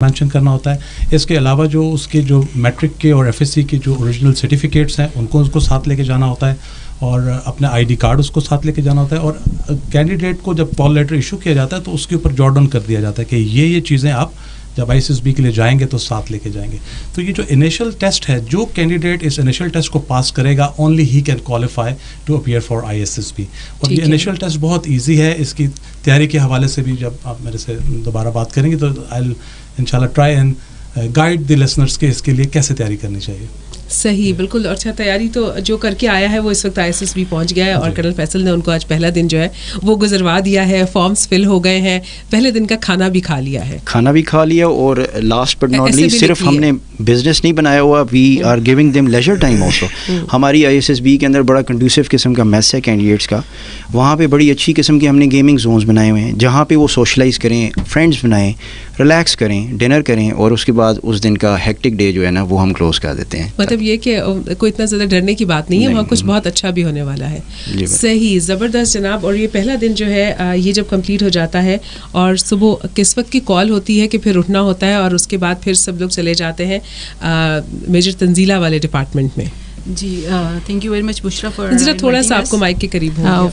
Mention करना होता है। इसके अलावा जो उसके जो मैट्रिक के और एफएससी के जो ओरिजिनल सर्टिफिकेट्स हैं उनको साथ लेके जाना होता है और अपने आईडी कार्ड उसको साथ लेके जाना होता है। और कैंडिडेट को जब कॉल लेटर इशू किया जाता है तो उसके ऊपर जॉट डाउन कर दिया जाता है कि ये चीज़ें आप जब आईएसएसबी के लिए जाएंगे तो साथ लेके जाएंगे। तो ये जो इनिशियल टेस्ट है, जो कैंडिडेट इस इनिशियल टेस्ट को पास करेगा ओनली ही can qualify to appear for ISSB. और ये इनिशियल टेस्ट बहुत ईजी है। इसकी तैयारी के हवाले से भी जब आप मेरे से दोबारा बात करेंगे तो आई विल इंशाल्लाह try and guide the listeners के इसके लिए कैसे तैयारी करनी चाहिए। सही, बिल्कुल। अच्छा, तैयारी तो जो करके आया है वो इस वक्त आईएसएसबी पहुंच गया है और कर्नल फैसल ने उनको आज पहला दिन जो है वो गुजरवा दिया है। फॉर्म्स फिल हो गए हैं, पहले दिन का खाना भी खा लिया है। और लास्ट बट नॉट लीस्ट सिर्फ हमने बिजनेस नहीं बनाया हुआ, we are giving them leisure time also. हमारी आईएसएसबी के अंदर बड़ा कंड्यूसिव किस्म का मेस है कैंडिडेट्स का। वहाँ पे बड़ी अच्छी किस्म के हमने गेमिंग जोन्स बनाए हुए हैं जहाँ पे वो सोशलाइज करें, फ्रेंड्स बनाएं, रिलैक्स करें, डिनर करें और उसके बाद उस दिन का हेक्टिक डे जो है ना वो हम क्लोज कर देते हैं। मतलब ये कि कोई इतना ज़्यादा डरने की बात नहीं है, वहाँ कुछ बहुत अच्छा भी होने वाला है। सही, ज़बरदस्त जनाब। और ये पहला दिन जो है ये जब कंप्लीट हो जाता है और सुबह किस वक्त की कॉल होती है कि फिर उठना होता है और उसके बाद फिर सब लोग चले जाते हैं मेजर तंजीला वाले डिपार्टमेंट में। जी, thank you very much Bushra for जरा थोड़ा सा आपको माइक के करीब हो।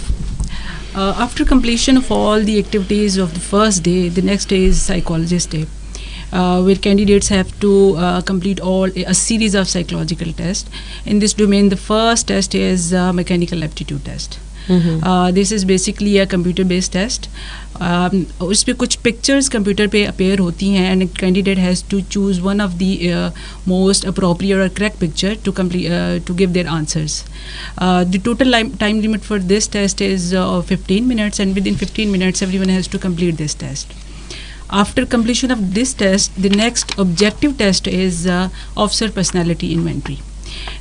After completion of all the activities of the first day, the next day is psychologist day, where candidates have to complete a series of psychological tests. In this domain, the first test is mechanical aptitude test. This is basically a computer-based test. उस पे कुछ pictures computer पे appear होती हैं and candidate has to choose one of the most appropriate or correct picture to give their answers. The total time limit for this test is 15 minutes, and within 15 minutes everyone has to complete this test. After completion of this test, the next objective test is officer personality inventory.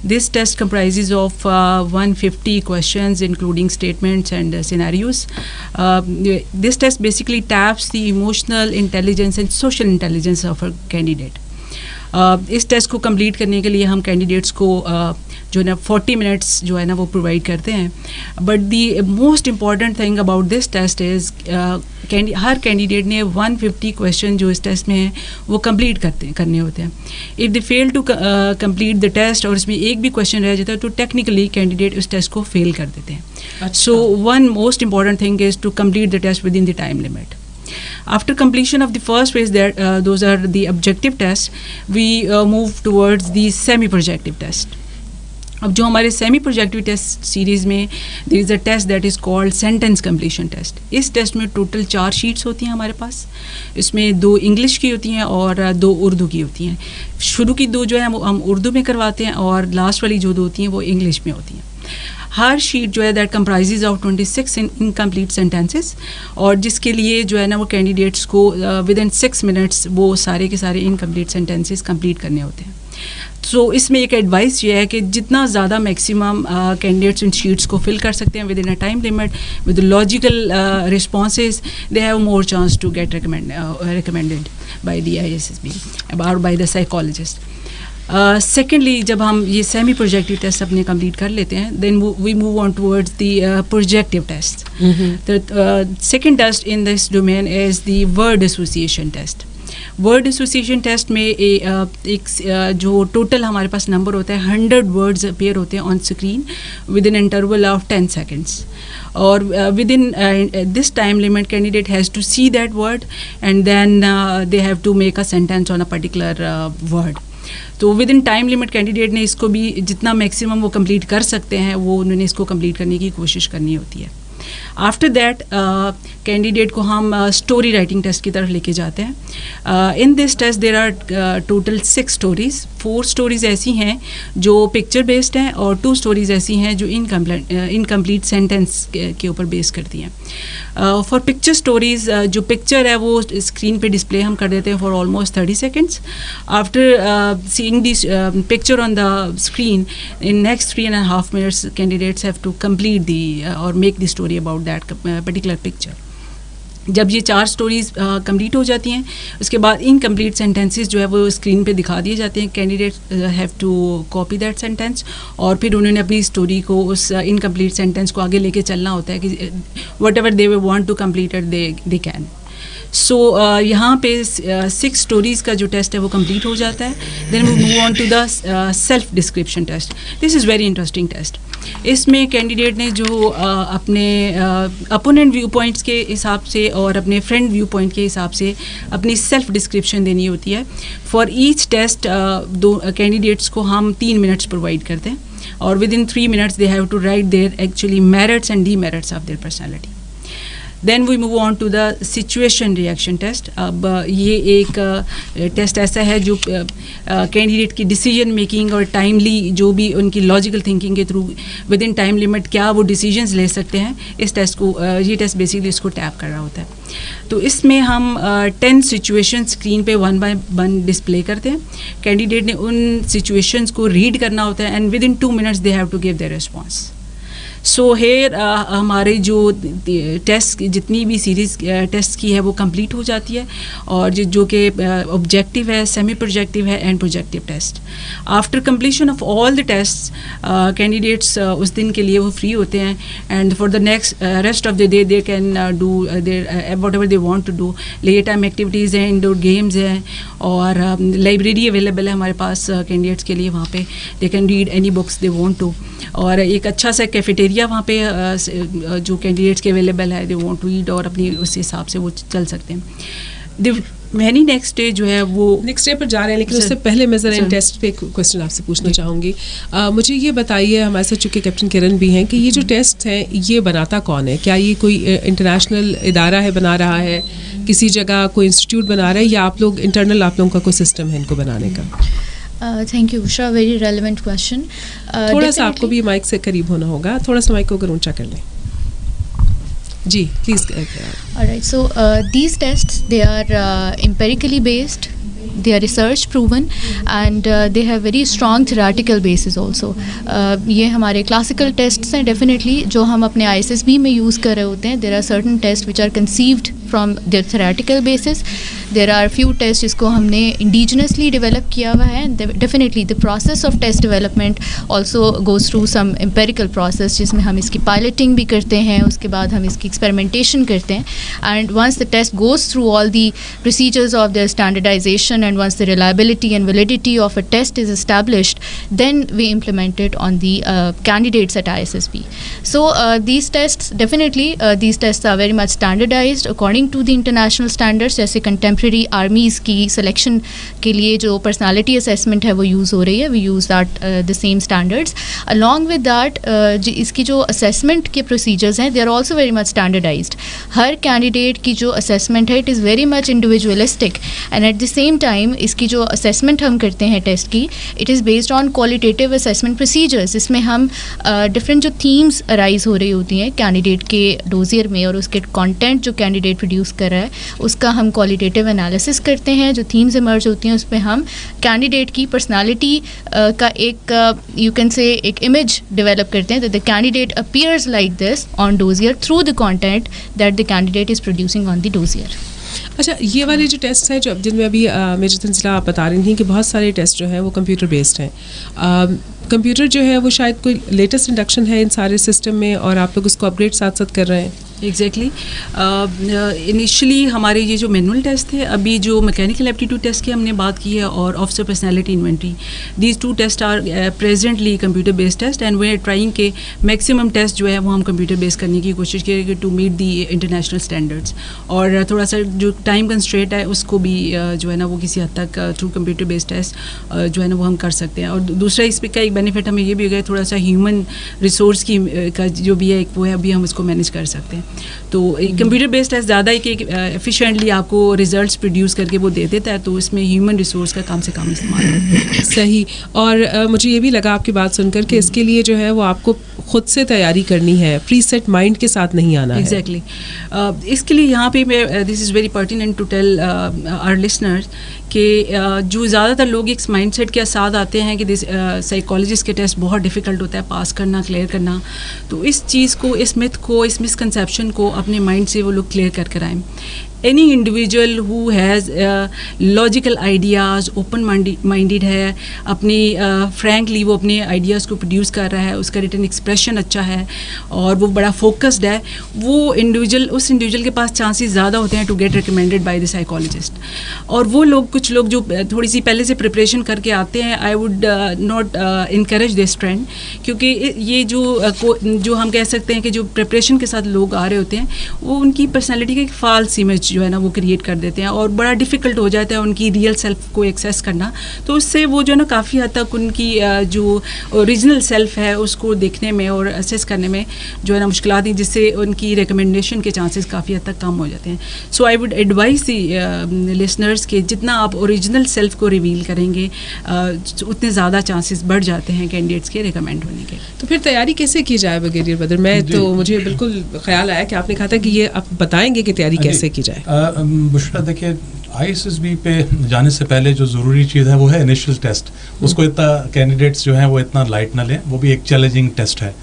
This test comprises of 150 questions including statements and scenarios. This test basically taps the emotional intelligence and social intelligence of a candidate. इस test को complete करने के लिए हम candidates को जो है ना 40 मिनट्स जो है ना वो प्रोवाइड करते हैं. But the most important thing about this test is हर कैंडिडेट ने 150 क्वेश्चन जो इस टेस्ट में हैं वो कंप्लीट करने होते हैं. If they fail to complete the test और इसमें एक भी क्वेश्चन रह जाता है तो टेक्निकली कैंडिडेट उस टेस्ट को फेल कर देते हैं. So one most important thing is to complete the test within the time limit. After completion of the first phase, those are the objective tests, we move towards the semi-projective test. अब जो हमारे semi projective test series में there is a test that is called sentence completion test. इस test में total 4 sheets होती हैं हमारे पास. इसमें 2 इंग्लिश की होती हैं और 2 उर्दू की होती हैं. शुरू की 2 जो है हम उर्दू में करवाते हैं और लास्ट वाली जो 2 होती हैं वो इंग्लिश में होती हैं. हर शीट जो है that comprises of 26 incomplete sentences और जिसके लिए जो है ना वो कैंडिडेट्स को विद इन 6 मिनट्स वो सारे के सारे इनकम्प्लीट सेंटेंसेस कंप्लीट करने होते हैं. सो इसमें एक एडवाइस ये है कि जितना ज़्यादा मैक्सिमम कैंडिडेट्स इन शीट्स को फिल कर सकते हैं within a time limit with logical responses, they have more chance to get recommended by the ISSB और बाय द साइकोलॉजिस्ट. सेकेंडली जब हम ये सेमी प्रोजेक्टिव टेस्ट अपने कंप्लीट कर लेते हैं then we move on towards the projective test. The second test in this domain is the word association test. Word association test में एक जो टोटल हमारे पास नंबर होता है 100 वर्ड्स अपेयर होते हैं on screen within interval of 10 seconds. और within this time limit candidate has to see that word and then they have to make a sentence on a particular word. तो within time limit candidate ने इसको भी जितना maximum वो complete कर सकते हैं वो उन्होंने इसको कंप्लीट करने की कोशिश करनी होती है. आफ्टर दैट कैंडिडेट को हम स्टोरी राइटिंग टेस्ट की तरफ लेके जाते हैं. In this test there are total 6 stories. 4 stories ऐसी हैं जो पिक्चर बेस्ड हैं और 2 स्टोरीज़ ऐसी हैं जो इनकम्प्लीट सेंटेंस के ऊपर बेस करती हैं. फॉर पिक्चर स्टोरीज़ जो पिक्चर है वो स्क्रीन पे डिस्प्ले हम कर देते हैं for almost 30 seconds. After seeing this picture on the screen in next 3.5 minutes candidates have to complete the और make the story about that particular picture. जब ये 4 स्टोरीज़ कंप्लीट हो जाती हैं उसके बाद इनकम्प्लीट सेंटेंसेस जो है वो स्क्रीन पे दिखा दिए जाते हैं. Candidate have to copy that sentence और फिर उन्होंने अपनी स्टोरी को उस इनकम्प्लीट सेंटेंस को आगे लेके चलना होता है कि whatever they want to complete it they can. So यहाँ पे 6 स्टोरीज़ का जो टेस्ट है वो कंप्लीट हो जाता है. Then we move on to the self description test. This is very interesting test. इसमें कैंडिडेट ने जो अपने अपोनेंट व्यू पॉइंट्स के हिसाब से और अपने फ्रेंड व्यू पॉइंट के हिसाब से अपनी सेल्फ डिस्क्रिप्शन देनी होती है. फॉर ईच टेस्ट दो कैंडिडेट्स को हम 3 मिनट्स प्रोवाइड करते हैं और within 3 minutes they have to write their actually merits and demerits of their personality. Then we move on to the situation reaction test. अब ये एक टेस्ट ऐसा है जो कैंडिडेट की डिसीजन मेकिंग और टाइमली जो भी उनकी लॉजिकल थिंकिंग के through with in time limit क्या वो डिसीजंस ले सकते हैं, इस टेस्ट को ये टेस्ट बेसिकली इसको टैप कर रहा होता है. तो इसमें हम 10 सिचुएशन स्क्रीन पे 1 बाय 1 डिस्प्ले करते हैं. कैंडिडेट ने उन सिचुएशंस को रीड करना होता है and within 2 minutes they have to give their response. So here हमारे जो टेस्ट जितनी भी सीरीज़ टेस्ट की है वो कंप्लीट हो जाती है और जो कि ऑब्जेक्टिव है, सेमी प्रोजेक्टिव है and projective test. After completion of all the test candidates उस दिन के लिए वो फ्री होते हैं and for the next rest of the day they can do their whatever they want to do. Leisure time activities हैं, indoor games हैं और लाइब्रेरी अवेलेबल है हमारे पास कैंडिडेट्स के लिए. वहाँ पे they can read any books they want to और एक अच्छा सा कैफेटेरिया वहाँ पे जो कैंडिडेट्स के अवेलेबल है, दे वांट टू ईट और अपनी उस हिसाब से वो चल सकते हैं. मैंने नेक्स्ट डे जो है वो नेक्स्ट डे पर जा रहे हैं, लेकिन उससे पहले मैं ज़रा इन टेस्ट पे क्वेश्चन आपसे पूछना चाहूँगी. मुझे ये बताइए, हमारे साथ चूँकि कैप्टन किरण भी हैं, कि ये जो टेस्ट हैं ये बनाता कौन है? क्या ये कोई इंटरनेशनल इदारा है बना रहा है, किसी जगह कोई इंस्टीट्यूट बना रहा है, या आप लोग इंटरनल आप लोगों का कोई सिस्टम है इनको बनाने का? Thank you Usha, very relevant question. थोड़ा सा आपको भी माइक से करीब होना होगा, थोड़ा सा माइक को अगर ऊंचा कर लें. जी please. Alright, so these tests, they are empirically based, they are research proven and they have very strong theoretical basis also. ये हमारे classical tests हैं definitely जो हम अपने ISSB में use कर रहे होते हैं. There are certain tests which are conceived from their theoretical basis. There are few tests जिसको हमने indigenously develop किया हुआ है. Definitely the process of test development also goes through some empirical process जिसमें हम इसकी piloting भी करते हैं, उसके बाद हम इसकी experimentation करते हैं. And once the test goes through all the procedures of their standardization and once the reliability and validity of a test is established, then we implement it on the candidates at ISSB. So these tests, definitely these tests are very much standardized according to the international standards. जैसे contemporary armies की selection के लिए जो personality assessment है वो use हो रही है, we use that the same standards. Along with that इसकी जो assessment के procedures हैं, they are also very much standardized. Her candidate की जो assessment है, it is very much individualistic and at the same time इसकी जो assessment हम करते हैं test की, it is based on qualitative assessment procedures. इसमें हम different जो themes arise हो रही होती हैं candidate के dossier में और उसके content जो candidate produce कर रहा है उसका हम qualitative analysis करते हैं. जो themes emerge होती हैं उसमें हम candidate की personality का एक you can say एक image develop करते हैं that the candidate appears like this on dossier through the content that the candidate is producing on the dossier. अच्छा, ये वाले जो टेस्ट हैं जो जिनमें अभी मेजर तंजिला आप बता रही थी कि बहुत सारे टेस्ट जो हैं वो कंप्यूटर बेस्ड हैं. कंप्यूटर जो है वो शायद कोई लेटेस्ट इंडक्शन है इन सारे सिस्टम में और आप लोग उसको अपग्रेड साथ साथ कर रहे हैं. एग्जैक्टली. इनिशियली हमारे ये जो मैनुअल टेस्ट थे, अभी जो मैकेनिकल एप्टीट्यूड टेस्ट की हमने बात की है और officer personality inventory, these 2 test are presently computer based test and we are trying के मैक्सिमम टेस्ट जो है वो हम कंप्यूटर बेस्ड करने की कोशिश करेंगे to meet the international standards. और थोड़ा सा जो टाइम कंस्ट्रेंट है उसको भी जो है ना वो किसी हद तक थ्रू कंप्यूटर बेस्ड टेस्ट जो है ना वो हम कर सकते हैं. और दूसरा इस का एक बेनिफिट हमें ये भी होगा, थोड़ा सा ह्यूमन रिसोर्स की का जो भी है एक वो है, अभी हम इसको मैनेज कर सकते हैं. तो कंप्यूटर बेस्ड टेस्ट ज़्यादा ही कि एफिशिएंटली आपको रिजल्ट्स प्रोड्यूस करके वो दे देता है, तो इसमें ह्यूमन रिसोर्स का कम से कम इस्तेमाल है. सही. और मुझे ये भी लगा आपकी बात सुनकर कि इसके लिए जो है वो आपको खुद से तैयारी करनी है, प्री सेट माइंड के साथ नहीं आना है. एग्जैक्टली. इसके लिए यहाँ पे मैं this is very pertinent to tell our listeners कि जो ज़्यादातर लोग इस माइंडसेट के साथ आते हैं कि साइकोलॉजिस्ट के टेस्ट बहुत डिफ़िकल्ट होता है पास करना, क्लियर करना, तो इस चीज़ को, इस मिथ को, इस मिसकंसेप्शन को अपने माइंड से वो लोग क्लियर कर आएँ. Any individual who has logical ideas, open minded है, अपनी फ्रैंकली वो अपने आइडियाज़ को प्रोड्यूस कर रहा है, उसका रिटन एक्सप्रेशन अच्छा है और वो बड़ा फोकस्ड है, वो इंडिविजुअल, उस इंडिविजुअल के पास चांसेस ज़्यादा होते हैं to get recommended by the psychologist. और वो लोग, कुछ लोग जो थोड़ी सी पहले से प्रिपरेशन करके आते हैं, I would not encourage this trend, क्योंकि ये जो हम कह सकते हैं कि जो प्रिपरेशन के साथ लोग आ रहे होते हैं, वो उनकी पर्सनैलिटी का एक फॉल्स इमेज जो है ना वो क्रिएट कर देते हैं और बड़ा डिफ़िकल्ट हो जाता है उनकी रियल सेल्फ को एक्सेस करना। तो उससे वो जो है ना काफ़ी हद तक उनकी जो ओरिजिनल सेल्फ है उसको देखने में और असेस करने में जो है ना मुश्किलात हैं, जिससे उनकी रिकमेंडेशन के चांसेस काफ़ी हद तक कम हो जाते हैं। So I would advise the listeners के जितना आप ओरिजिनल सेल्फ को रिवील करेंगे उतने ज़्यादा चांसेस बढ़ जाते हैं कैंडिडेट्स के रिकमेंड होने के। तो फिर तैयारी कैसे की जाए ब्रिगेडियर बदर? मैं तो मुझे बिल्कुल ख्याल आया कि आपने कहा था कि ये आप बताएंगे कि तैयारी कैसे की जाए। बुशरा, देखिए ISSB पे जाने से पहले जो ज़रूरी चीज़ है वो है इनिशियल टेस्ट। उसको इतना कैंडिडेट्स जो हैं वो इतना लाइट ना लें, वो भी एक चैलेंजिंग टेस्ट है।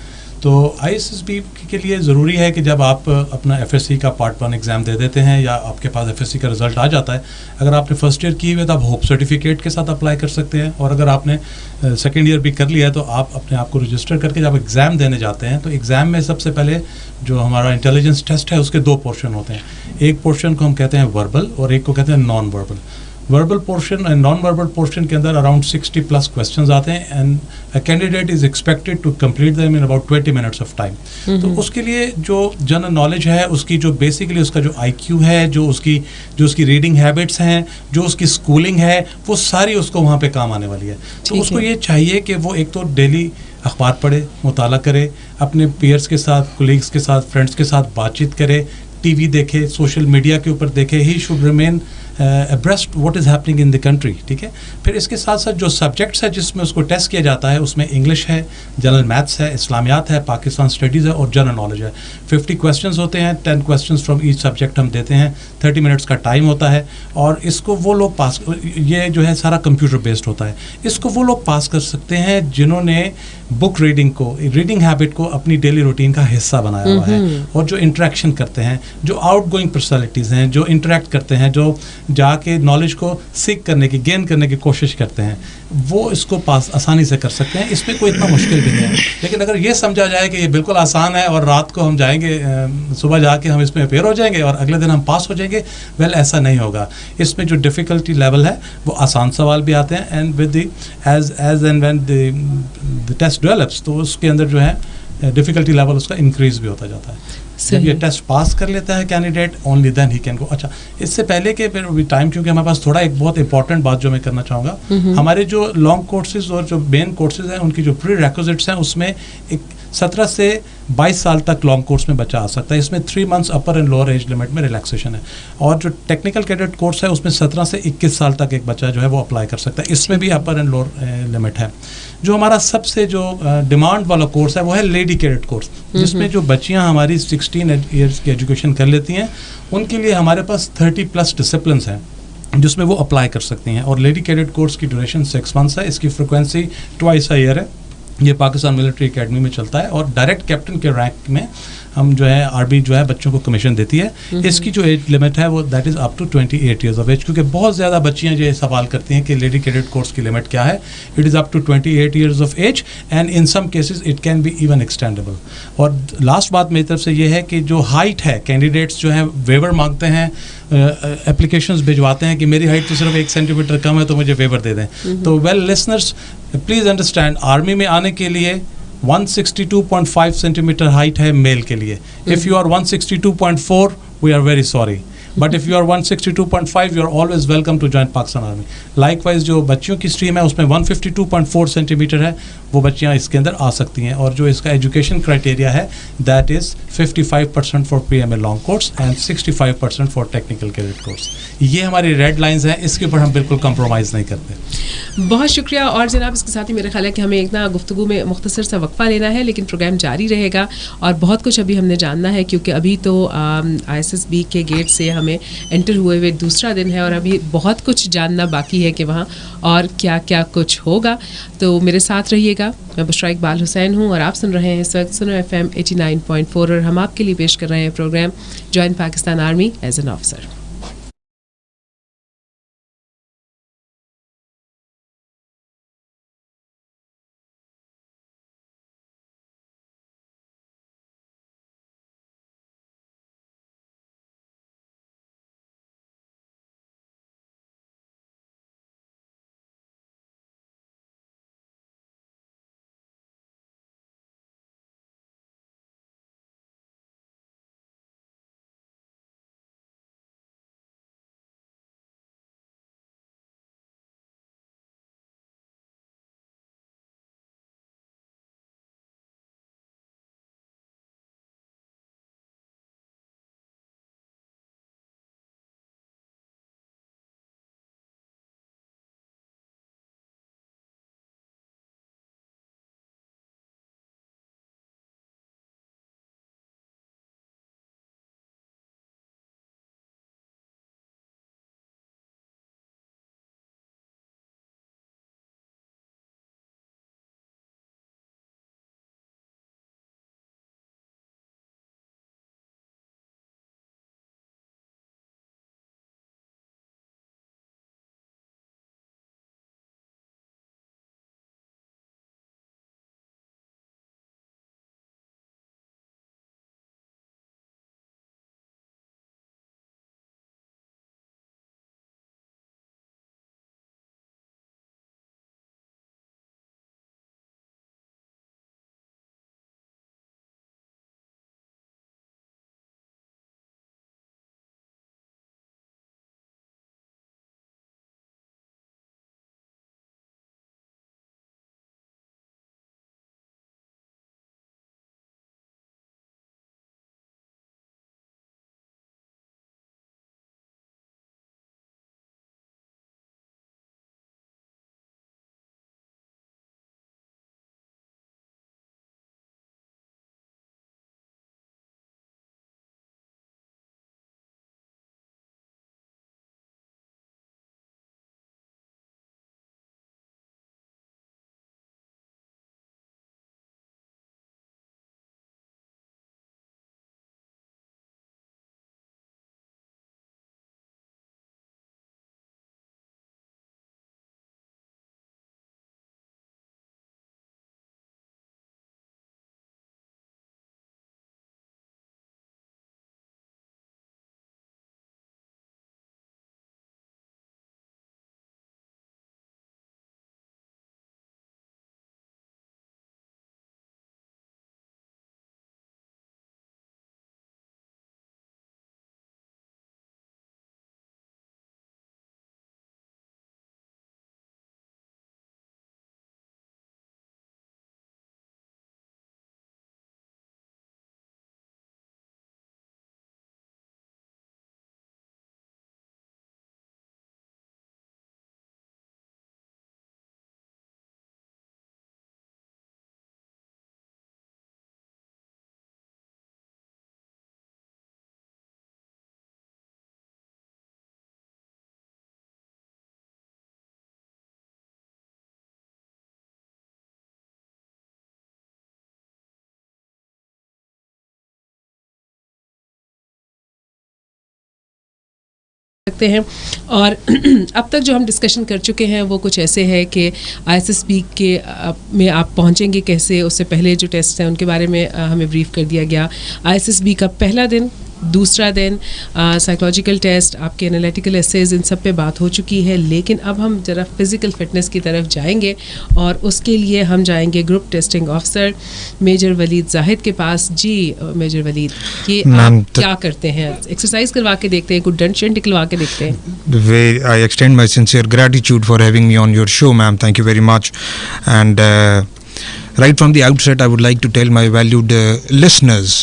तो ISSB के लिए ज़रूरी है कि जब आप अपना FSC का पार्ट 1 एग्ज़ाम दे देते हैं या आपके पास FSC का रिज़ल्ट आ जाता है, अगर आपने फर्स्ट ईयर की हुई तो आप होप सर्टिफिकेट के साथ अप्लाई कर सकते हैं, और अगर आपने सेकेंड ईयर भी कर लिया है तो आप अपने आप को रजिस्टर करके जब एग्ज़ाम देने जाते हैं तो एग्ज़ाम में सबसे पहले जो हमारा इंटेलिजेंस टेस्ट है उसके 2 पोर्शन होते हैं। एक पोर्शन को हम कहते हैं वर्बल और एक को कहते हैं non verbal. Verbal portion and non verbal portion के अंदर अराउंड 60+ क्वेश्चंस आते हैं and a candidate is expected to complete them in about 20 minutes of time. तो उसके लिए जो जनरल नॉलेज है, उसकी जो बेसिकली उसका जो IQ है, जो उसकी रीडिंग हैबिट्स हैं, जो उसकी स्कूलिंग है, वो सारी उसको वहाँ पे काम आने वाली है। तो उसको ये चाहिए कि वो एक तो डेली अखबार पढ़े, मुताला करे, अपने पीयर्स के साथ, कोलीग्स के साथ, फ्रेंड्स के साथ बातचीत करे, टीवी देखे, सोशल मीडिया के ऊपर देखे। ही should remain abreast what is happening in the country, ठीक है। फिर इसके साथ साथ जो सब्जेक्ट्स है जिसमें उसको टेस्ट किया जाता है, उसमें इंग्लिश है, जनरल मैथ्स है, इस्लामियात है, पाकिस्तान स्टडीज़ है और जनरल नॉलेज है। 50 क्वेश्चंस होते हैं, 10 क्वेश्चंस फ्रॉम ईच सब्जेक्ट हम देते हैं, 30 मिनट्स का टाइम होता है और इसको वो लोग पास, ये जो है सारा कंप्यूटर बेस्ड होता है, इसको वो लोग पास कर सकते हैं जिन्होंने बुक रीडिंग हैबिट को अपनी डेली रूटीन का हिस्सा बनाया हुआ है और जो इंटरेक्शन करते हैं, जो आउटगोइंग पर्सनैलिटीज़ हैं, जो इंटरेक्ट करते हैं, जो जाके नॉलेज को सीख करने की, गेन करने की कोशिश करते हैं, वो इसको पास आसानी से कर सकते हैं। इसमें कोई इतना मुश्किल भी नहीं है। लेकिन अगर ये समझा जाए कि ये बिल्कुल आसान है और रात को हम जाएंगे, सुबह जाके हम इसमें अपेयर हो जाएंगे और अगले दिन हम पास हो जाएंगे, वेल ऐसा नहीं होगा। इसमें जो डिफ़िकल्टी लेवल है वो आसान सवाल भी आते हैं and with age and when the test develops, तो उसके अंदर जो है डिफ़िकल्टी लेवल उसका इंक्रीज़ भी होता जाता है। जब ये टेस्ट पास कर लेता है कैंडिडेट, ओनली देन ही कैन गो। अच्छा, इससे पहले के फिर टाइम, क्योंकि हमारे पास थोड़ा एक बहुत इंपॉर्टेंट बात जो मैं करना चाहूँगा, हमारे जो लॉन्ग कोर्सेज और जो मेन कोर्सेज हैं उनकी जो प्री रेक्विजिट्स हैं उसमें एक 17 से 22 साल तक लॉन्ग कोर्स में बच्चा आ सकता है। इसमें 3 months upper and lower age limit में रिलैक्सेशन है और जो टेक्निकल कैडेट कोर्स है उसमें 17 से 21 साल तक एक बच्चा जो है वो अप्लाई कर सकता है। इसमें भी अपर एंड लोअर लिमिट है। जो हमारा सबसे जो डिमांड वाला कोर्स है वो है लेडी कैडेट कोर्स, जिसमें जो बच्चियां हमारी 16 ईयर्स की एजुकेशन कर लेती हैं, उनके लिए हमारे पास 30+ डिसिप्लिन्स हैं जिसमें वो अप्लाई कर सकती हैं। और लेडी कैडेट कोर्स की ड्यूरेशन 6 मंथ्स है। इसकी फ्रिक्वेंसी ट्वाइस अ ईयर है। ये पाकिस्तान मिलिट्री एकेडमी में चलता है और डायरेक्ट कैप्टन के रैंक में हम जो है आर्मी जो है बच्चों को कमीशन देती है। इसकी जो एज लिमिट है वो that is up to 28 years of age, क्योंकि बहुत ज़्यादा बच्चियाँ जो सवाल करती हैं कि लेडी कैडेट कोर्स की लिमिट क्या है। It is up to 28 years of age and in some cases it can be even extendable. और लास्ट बात मेरी तरफ से ये है कि जो हाइट है, कैंडिडेट्स जो हैं वेवर मांगते हैं, एप्लीकेशंस भिजवाते हैं कि मेरी हाइट तो सिर्फ 1 सेंटीमीटर कम है तो मुझे वेवर दे दें। तो well listeners, please understand, army में आने के लिए 162.5 सेंटीमीटर हाइट है मेल के लिए। If you are 162.4 we are very sorry, but if you are 162.5 you are always welcome to join Pakistan army. Likewise जो बच्चियों की स्ट्रीम है उसमें 152.4 सेंटीमीटर है, वो बच्चियाँ इसके अंदर आ सकती हैं। और जो इसका एजुकेशन क्राइटेरिया है that is 55% for PMA long course and 65% for technical cadet course. ये हमारी रेड लाइंस हैं, इसके ऊपर हम बिल्कुल कंप्रोमाइज़ नहीं करते। बहुत शुक्रिया। और जनाब इसके साथ ही मेरा ख्याल है कि हमें एक ना गुफ्तगू में मुख्तसर सा वक्फा लेना है, लेकिन प्रोग्राम जारी रहेगा और बहुत कुछ अभी हमने जानना है, क्योंकि अभी तो ISSB के गेट से हमें एंटर हुए हुए दूसरा दिन है और अभी बहुत कुछ जानना बाकी है कि वहाँ और क्या क्या कुछ होगा। तो मेरे साथ रहिएगा। मैं बुशरा इकबाल हुसैन हूँ और आप सुन रहे हैं इस वक्त सुनो FM 89.4 और हम आपके लिए पेश कर रहे हैं program join Pakistan army as an officer. सकते हैं। और अब तक जो हम डिस्कशन कर चुके हैं वो कुछ ऐसे है कि ISSB के में आप पहुंचेंगे कैसे, उससे पहले जो टेस्ट हैं उनके बारे में हमें ब्रीफ कर दिया गया। ISSB का पहला दिन, दूसरा दिन, साइकोलॉजिकल टेस्ट, आपके एनालिटिकल एसेज, इन सब पे बात हो चुकी है। लेकिन अब हम ज़रा फिज़िकल फिटनेस की तरफ जाएंगे और उसके लिए हम जाएंगे group testing officer major Waleed Zahid के पास। जी मेजर वलीद, ये आप क्या करते हैं? एक्सरसाइज करवा के देखते हैं, कुछ दंड शंड निकलवा के देखते हैं? I extend my sincere gratitude for having me on your show, ma'am. Thank you very much. And right from the outset, I would like to tell my valued listeners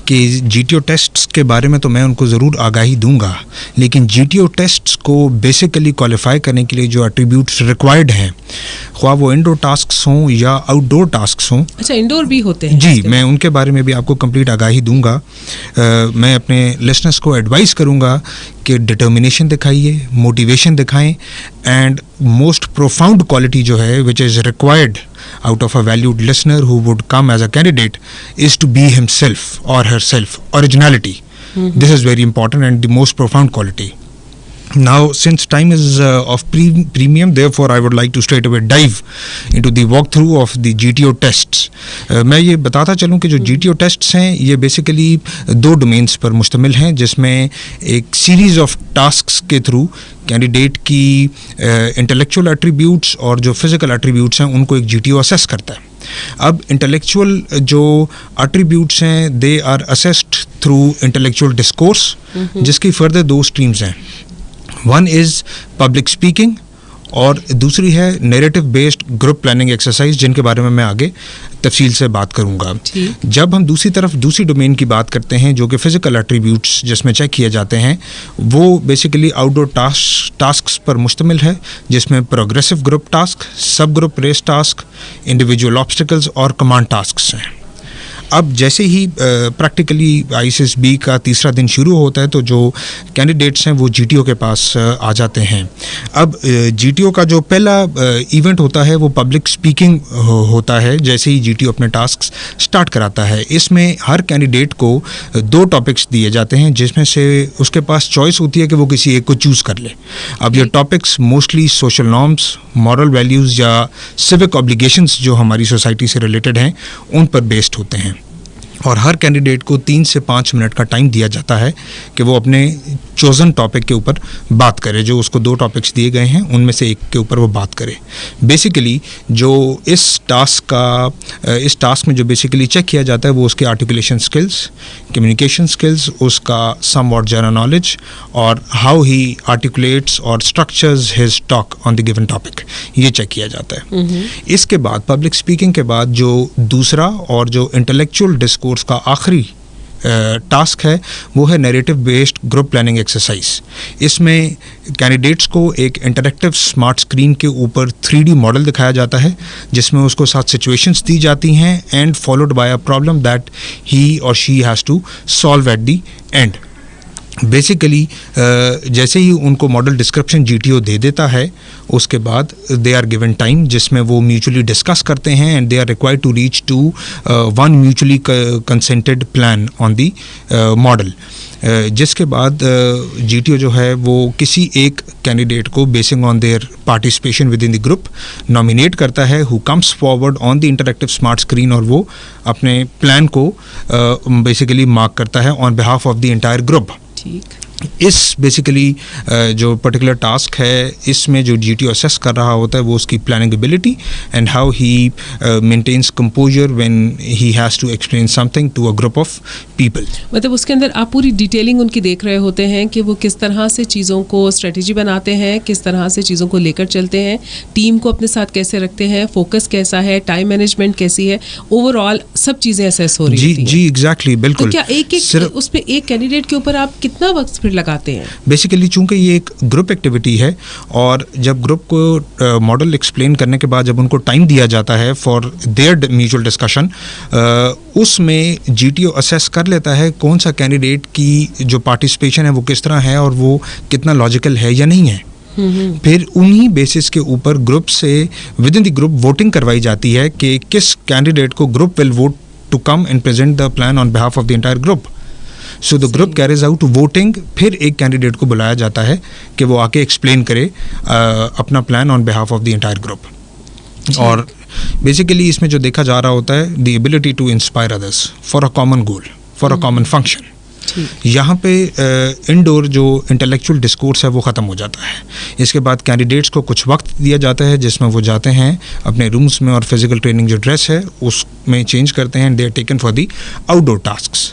कि GTO टेस्ट्स के बारे में तो मैं उनको ज़रूर आगाही दूंगा, लेकिन GTO टेस्ट्स को बेसिकली क्वालिफाई करने के लिए जो एट्रीब्यूट्स रिक्वायर्ड हैं, ख्वाह वो इंडोर टास्क्स हों या आउटडोर टास्क्स हों। अच्छा, इंडोर भी होते हैं? जी, मैं उनके बारे में भी आपको कंप्लीट आगाही दूंगा। मैं अपने लिसनर्स को एडवाइस करूंगा कि डिटर्मिनेशन दिखाइए, मोटिवेशन दिखाएं, एंड मोस्ट प्रोफाउंड क्वालिटी जो है which is required out of a valued listener who would come as a candidate is to be himself or herself. Originality. This is very important and the most profound quality. Now, since time is of premium, therefore I would like to straight away dive into the walkthrough of the GTO tests. मैं ये बताता चलूँ कि जो GTO tests हैं ये basically 2 domains पर मुश्तमिल हैं, जिसमें एक सीरीज़ ऑफ टास्क्स के थ्रू कैंडिडेट की इंटेलेक्चुअल एट्रीब्यूट्स और जो फिज़िकल एट्रीब्यूट्स हैं उनको एक GTO असेस करता है। अब इंटेलेक्चुअल जो एट्रीब्यूट्स हैं they are assessed through intellectual discourse, जिसकी फर्दर 2 स्ट्रीम्स हैं। वन इज़ पब्लिक स्पीकिंग और दूसरी है narrative based group planning exercise, जिनके बारे में मैं आगे तफसील से बात करूंगा। जब हम दूसरी डोमेन की बात करते हैं जो कि फिजिकल एट्रीब्यूट्स जिसमें चेक किए जाते हैं, वो बेसिकली आउटडोर टास्क्स पर मुश्तमिल है, जिसमें progressive group task, sub group race task, individual obstacles और कमांड टास्क्स हैं। अब जैसे ही प्रैक्टिकली ISSB का तीसरा दिन शुरू होता है तो जो कैंडिडेट्स हैं वो GTO के पास आ जाते हैं। अब GTO का जो पहला इवेंट होता है वो पब्लिक स्पीकिंग होता है। जैसे ही GTO अपने टास्क स्टार्ट कराता है, इसमें हर कैंडिडेट को 2 टॉपिक्स दिए जाते हैं, जिसमें से उसके पास चॉइस होती है कि वो किसी एक को चूज़ कर ले। अब ये topics mostly social norms, moral values या सिविक ऑब्लिगेशंस जो हमारी सोसाइटी से रिलेटेड हैं उन पर बेस्ड होते हैं। और हर कैंडिडेट को 3 से 5 मिनट का टाइम दिया जाता है कि वो अपने चोज़न टॉपिक के ऊपर बात करे। जो उसको 2 टॉपिक्स दिए गए हैं उनमें से एक के ऊपर वो बात करे। बेसिकली जो इस टास्क में जो बेसिकली चेक किया जाता है वो उसके आर्टिकुलेशन स्किल्स, कम्युनिकेशन स्किल्स, उसका समवॉट जनरल नॉलेज और हाउ ही आर्टिकुलेट्स और structures his talk on the given topic, ये चेक किया जाता है। इसके बाद पब्लिक स्पीकिंग के बाद जो दूसरा और जो इंटेलेक्चुअल डिस्कोर्स का आखिरी टास्क है वो है narrative based group planning exercise. इसमें कैंडिडेट्स को एक इंटरैक्टिव स्मार्ट स्क्रीन के ऊपर 3D मॉडल दिखाया जाता है, जिसमें उसको 7 सिचुएशंस दी जाती हैं and followed by a problem that he और she has to solve at the end. Basically जैसे ही उनको मॉडल डिस्क्रिप्शन GTO दे देता है, उसके बाद दे आर गिवन टाइम जिसमें वो म्यूचुअली डिस्कस करते हैं and they are required to reach to one mutually consented plan on the model. जिसके बाद GTO जो है वो किसी एक कैंडिडेट को basin on their participation with in the group nominate करता है, who comes forward on the interactive smart screen, और वो अपने प्लान को बेसिकली मार्क करता है on behalf of the entire group. इस बेसिकली जो पर्टिकुलर टास्क है इसमें जो GTO असेस कर रहा होता है वो उसकी planning ability and how he maintains composure when he has to explain something to a group of people. मतलब उसके अंदर आप पूरी डिटेलिंग उनकी देख रहे होते हैं कि वो किस तरह से चीज़ों को स्ट्रेटजी बनाते हैं, किस तरह से चीज़ों को लेकर चलते हैं, टीम को अपने साथ कैसे रखते हैं, फोकस कैसा है, टाइम मैनेजमेंट कैसी है, ओवरऑल सब चीज़ें असेस हो रही हैं। जी एग्जैक्टली, बिल्कुल। तो क्या एक उसमें एक कैंडिडेट के ऊपर आप कितना वक्त फिर लगाते हैं? बेसिकली चूंकि ये एक ग्रुप एक्टिविटी है और जब ग्रुप को मॉडल एक्सप्लेन करने के बाद जब उनको टाइम दिया जाता है फॉर देयर म्यूचुअल डिस्कशन, उसमें GTO असेस कर लेता है कौन सा कैंडिडेट की जो पार्टिसिपेशन है वो किस तरह है और वो कितना लॉजिकल है या नहीं है। फिर उन्हीं बेसिस के ऊपर ग्रुप से within the group voting करवाई जाती है कि किस कैंडिडेट को group will vote to come and present the plan on behalf of the entire group. So the group carries out voting, फिर एक कैंडिडेट को बुलाया जाता है कि वो आके एक्सप्लेन करे अपना plan on behalf of the entire group. और बेसिकली इसमें जो देखा जा रहा होता है the ability to inspire others for a common goal, for a common function. यहाँ पे इंडोर जो इंटेलेक्चुअल डिस्कोर्स है वो ख़त्म हो जाता है। इसके बाद कैंडिडेट्स को कुछ वक्त दिया जाता है जिसमें वो जाते हैं अपने रूम्स में और फिजिकल ट्रेनिंग जो ड्रेस है उसमें चेंज करते हैं and they are taken for the outdoor tasks.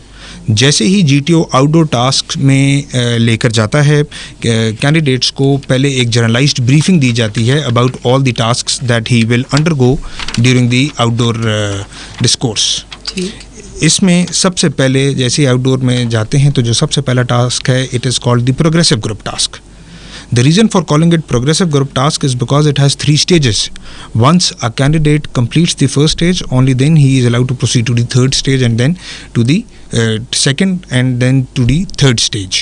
जैसे ही GTO आउटडोर टास्क में लेकर जाता है कैंडिडेट्स को पहले एक जर्नलाइज्ड ब्रीफिंग दी जाती है about all the tasks that he will undergo during the outdoor discourse. इसमें सबसे पहले जैसे आउटडोर में जाते हैं तो जो सबसे पहला टास्क है it is called the progressive group task. The reason for calling it progressive group task is because it has 3 stages. Once a candidate completes the first stage, only then he is allowed to proceed to the third stage and then to the second and then to the third stage.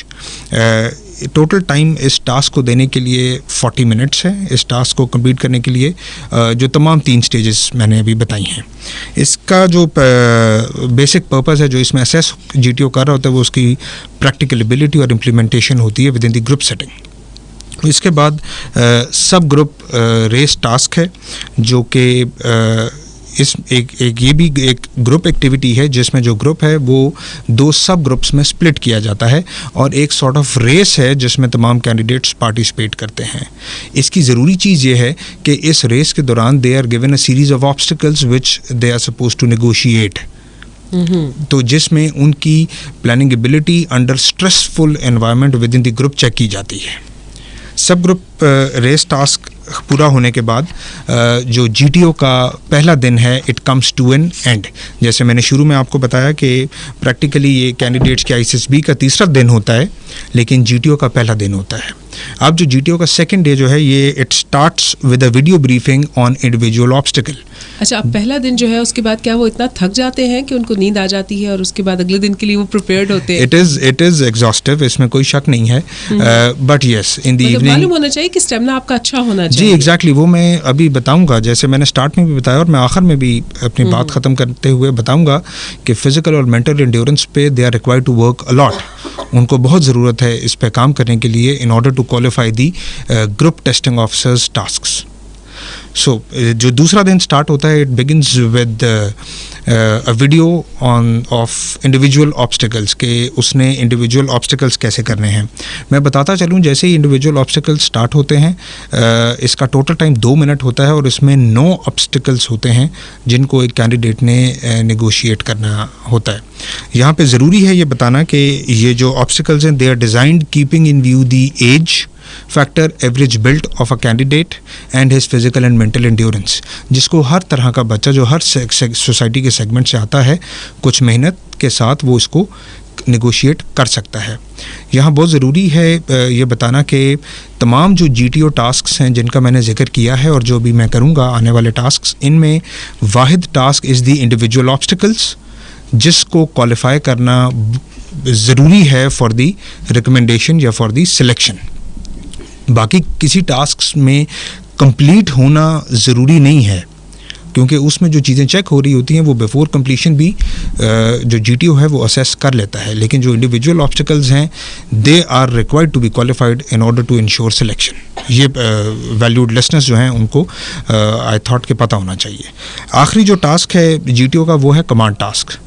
Total time इस task को देने के लिए 40 minutes है। इस task को complete करने के लिए जो तमाम 3 स्टेजेस मैंने अभी बताई हैं। इसका जो बेसिक पर्पस है जो इसमें असेस GTO कर रहा होता है वो उसकी प्रैक्टिकल एबिलिटी और इम्प्लीमेंटेशन होती है with in the group setting. इसके बाद सब ग्रुप रेस टास्क है जो कि ये भी एक ग्रुप एक्टिविटी है जिसमें जो ग्रुप है वो 2 सब ग्रुप्स में स्प्लिट किया जाता है और एक सॉर्ट ऑफ रेस है जिसमें तमाम कैंडिडेट्स पार्टिसिपेट करते हैं। इसकी ज़रूरी चीज़ ये है कि इस रेस के दौरान they are given a series of obstacles which they are suppose to negotiate, तो जिसमें उनकी planning ability under stressful environment within the group check की जाती है। सब ग्रुप रेस टास्क पूरा होने के बाद जो GTO का पहला दिन है it comes to an end. जैसे मैंने शुरू में आपको बताया कि प्रैक्टिकली ये कैंडिडेट्स के ISSB का तीसरा दिन होता है लेकिन GTO का पहला दिन होता है। अब जो GTO का सेकंड डे जो है ये it starts with a video briefing on individual obstacle. अच्छा, अब पहला दिन जो है उसके बाद क्या वो इतना थक जाते हैं कि उनको नींद आ जाती है और उसके बाद अगले दिन के लिए वो प्रिपेयर्ड होते हैं? इट इज़ एग्जॉस्टिव, इसमें कोई शक नहीं है, but yes in the evening मालूम होना चाहिए कि स्टेमिना आपका अच्छा होना चाहिए। जी एग्जैक्टली, वो मैं अभी बताऊंगा। जैसे मैंने स्टार्ट में भी बताया और मैं आखिर में भी अपनी बात ख़त्म करते हुए बताऊंगा कि फिजिकल और मेंटल एंड्योरेंस पे they are required to work a lot. उनको बहुत ज़रूरत है इस पे काम करने के लिए in order to qualify the group testing officers tasks. So जो दूसरा दिन स्टार्ट होता है it begins with a video of individual obstacles के उसने इंडिविजुअल ऑब्स्टिकल्स कैसे करने हैं। मैं बताता चलूँ जैसे ही इंडिविजुअल ऑब्स्टिकल्स स्टार्ट होते हैं इसका टोटल टाइम 2 मिनट होता है और इसमें 9 ऑब्स्टिकल्स होते हैं जिनको एक कैंडिडेट ने नेगोशिएट करना होता है। यहाँ पे ज़रूरी है ये बताना कि ये जो ऑब्स्टिकल्स हैं they are designed keeping in view the age factor, average built of a candidate and his physical and mental endurance, जिसको हर तरह का बच्चा जो हर सोसाइटी के सेगमेंट से आता है कुछ मेहनत के साथ वो इसको नेगोशिएट कर सकता है। यहाँ बहुत ज़रूरी है ये बताना कि तमाम जो GTO टास्क्स हैं जिनका मैंने जिक्र किया है और जो भी मैं करूँगा आने वाले टास्क्स, इनमें वाहिद task is the individual obstacles जिसको क्वालिफाई करना ज़रूरी है फॉर दी रिकमेंडेशन या फॉर दी सिलेक्शन। बाकी किसी टास्क में कंप्लीट होना ज़रूरी नहीं है क्योंकि उसमें जो चीज़ें चेक हो रही होती हैं वो बिफोर कंप्लीशन भी जो GTO है वो असेस कर लेता है, लेकिन जो इंडिविजुअल ऑब्स्टिकल्स हैं they are required to be qualified in order to ensure selection. ये वैल्यूड लिसनर्स जो हैं उनको आई थॉट के पता होना चाहिए। आखिरी जो टास्क है GTO का वो है कमांड टास्क।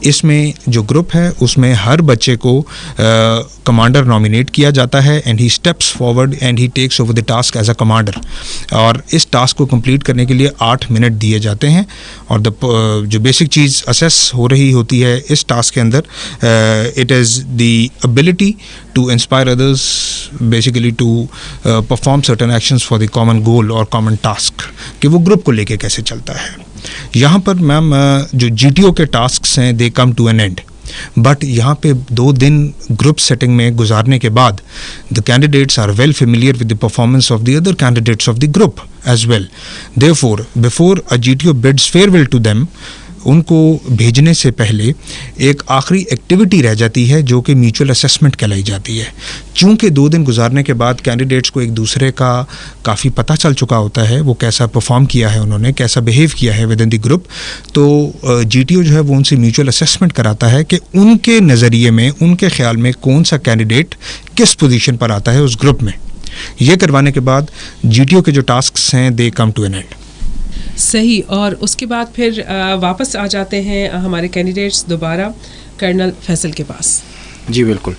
इसमें जो ग्रुप है उसमें हर बच्चे को कमांडर नॉमिनेट किया जाता है and he steps forward and he takes over the task as a commander. और इस टास्क को कंप्लीट करने के लिए 8 मिनट दिए जाते हैं और जो बेसिक चीज़ असेस हो रही होती है इस टास्क के अंदर it is the ability to inspire others, basically to perform certain actions for the common goal और कॉमन टास्क कि वो ग्रुप को लेके कैसे चलता है। यहाँ पर मैम जो GTO के टास्क्स हैं they come to an end, but यहाँ पे 2 दिन ग्रुप सेटिंग में गुजारने के बाद the candidates are well familiar with the performance of the other candidates of the group as well. Therefore before a GTO bids farewell to them उनको भेजने से पहले एक आखिरी एक्टिविटी रह जाती है जो कि म्यूचुअल असेसमेंट कहलाई जाती है। चूँकि 2 दिन गुजारने के बाद कैंडिडेट्स को एक दूसरे का काफ़ी पता चल चुका होता है, वो कैसा परफॉर्म किया है, उन्होंने कैसा बिहेव किया है विद इन द ग्रुप, तो जीटीओ जो है वो उनसे म्यूचुअल असेसमेंट कराता है कि उनके नज़रिए में, उनके ख्याल में कौन सा कैंडिडेट किस पोजीशन पर आता है उस ग्रुप में। ये करवाने के बाद जीटीओ के जो टास्क्स हैं they come to an and. सही। और उसके बाद फिर वापस आ जाते हैं हमारे कैंडिडेट्स दोबारा कर्नल फैसल के पास। जी बिल्कुल।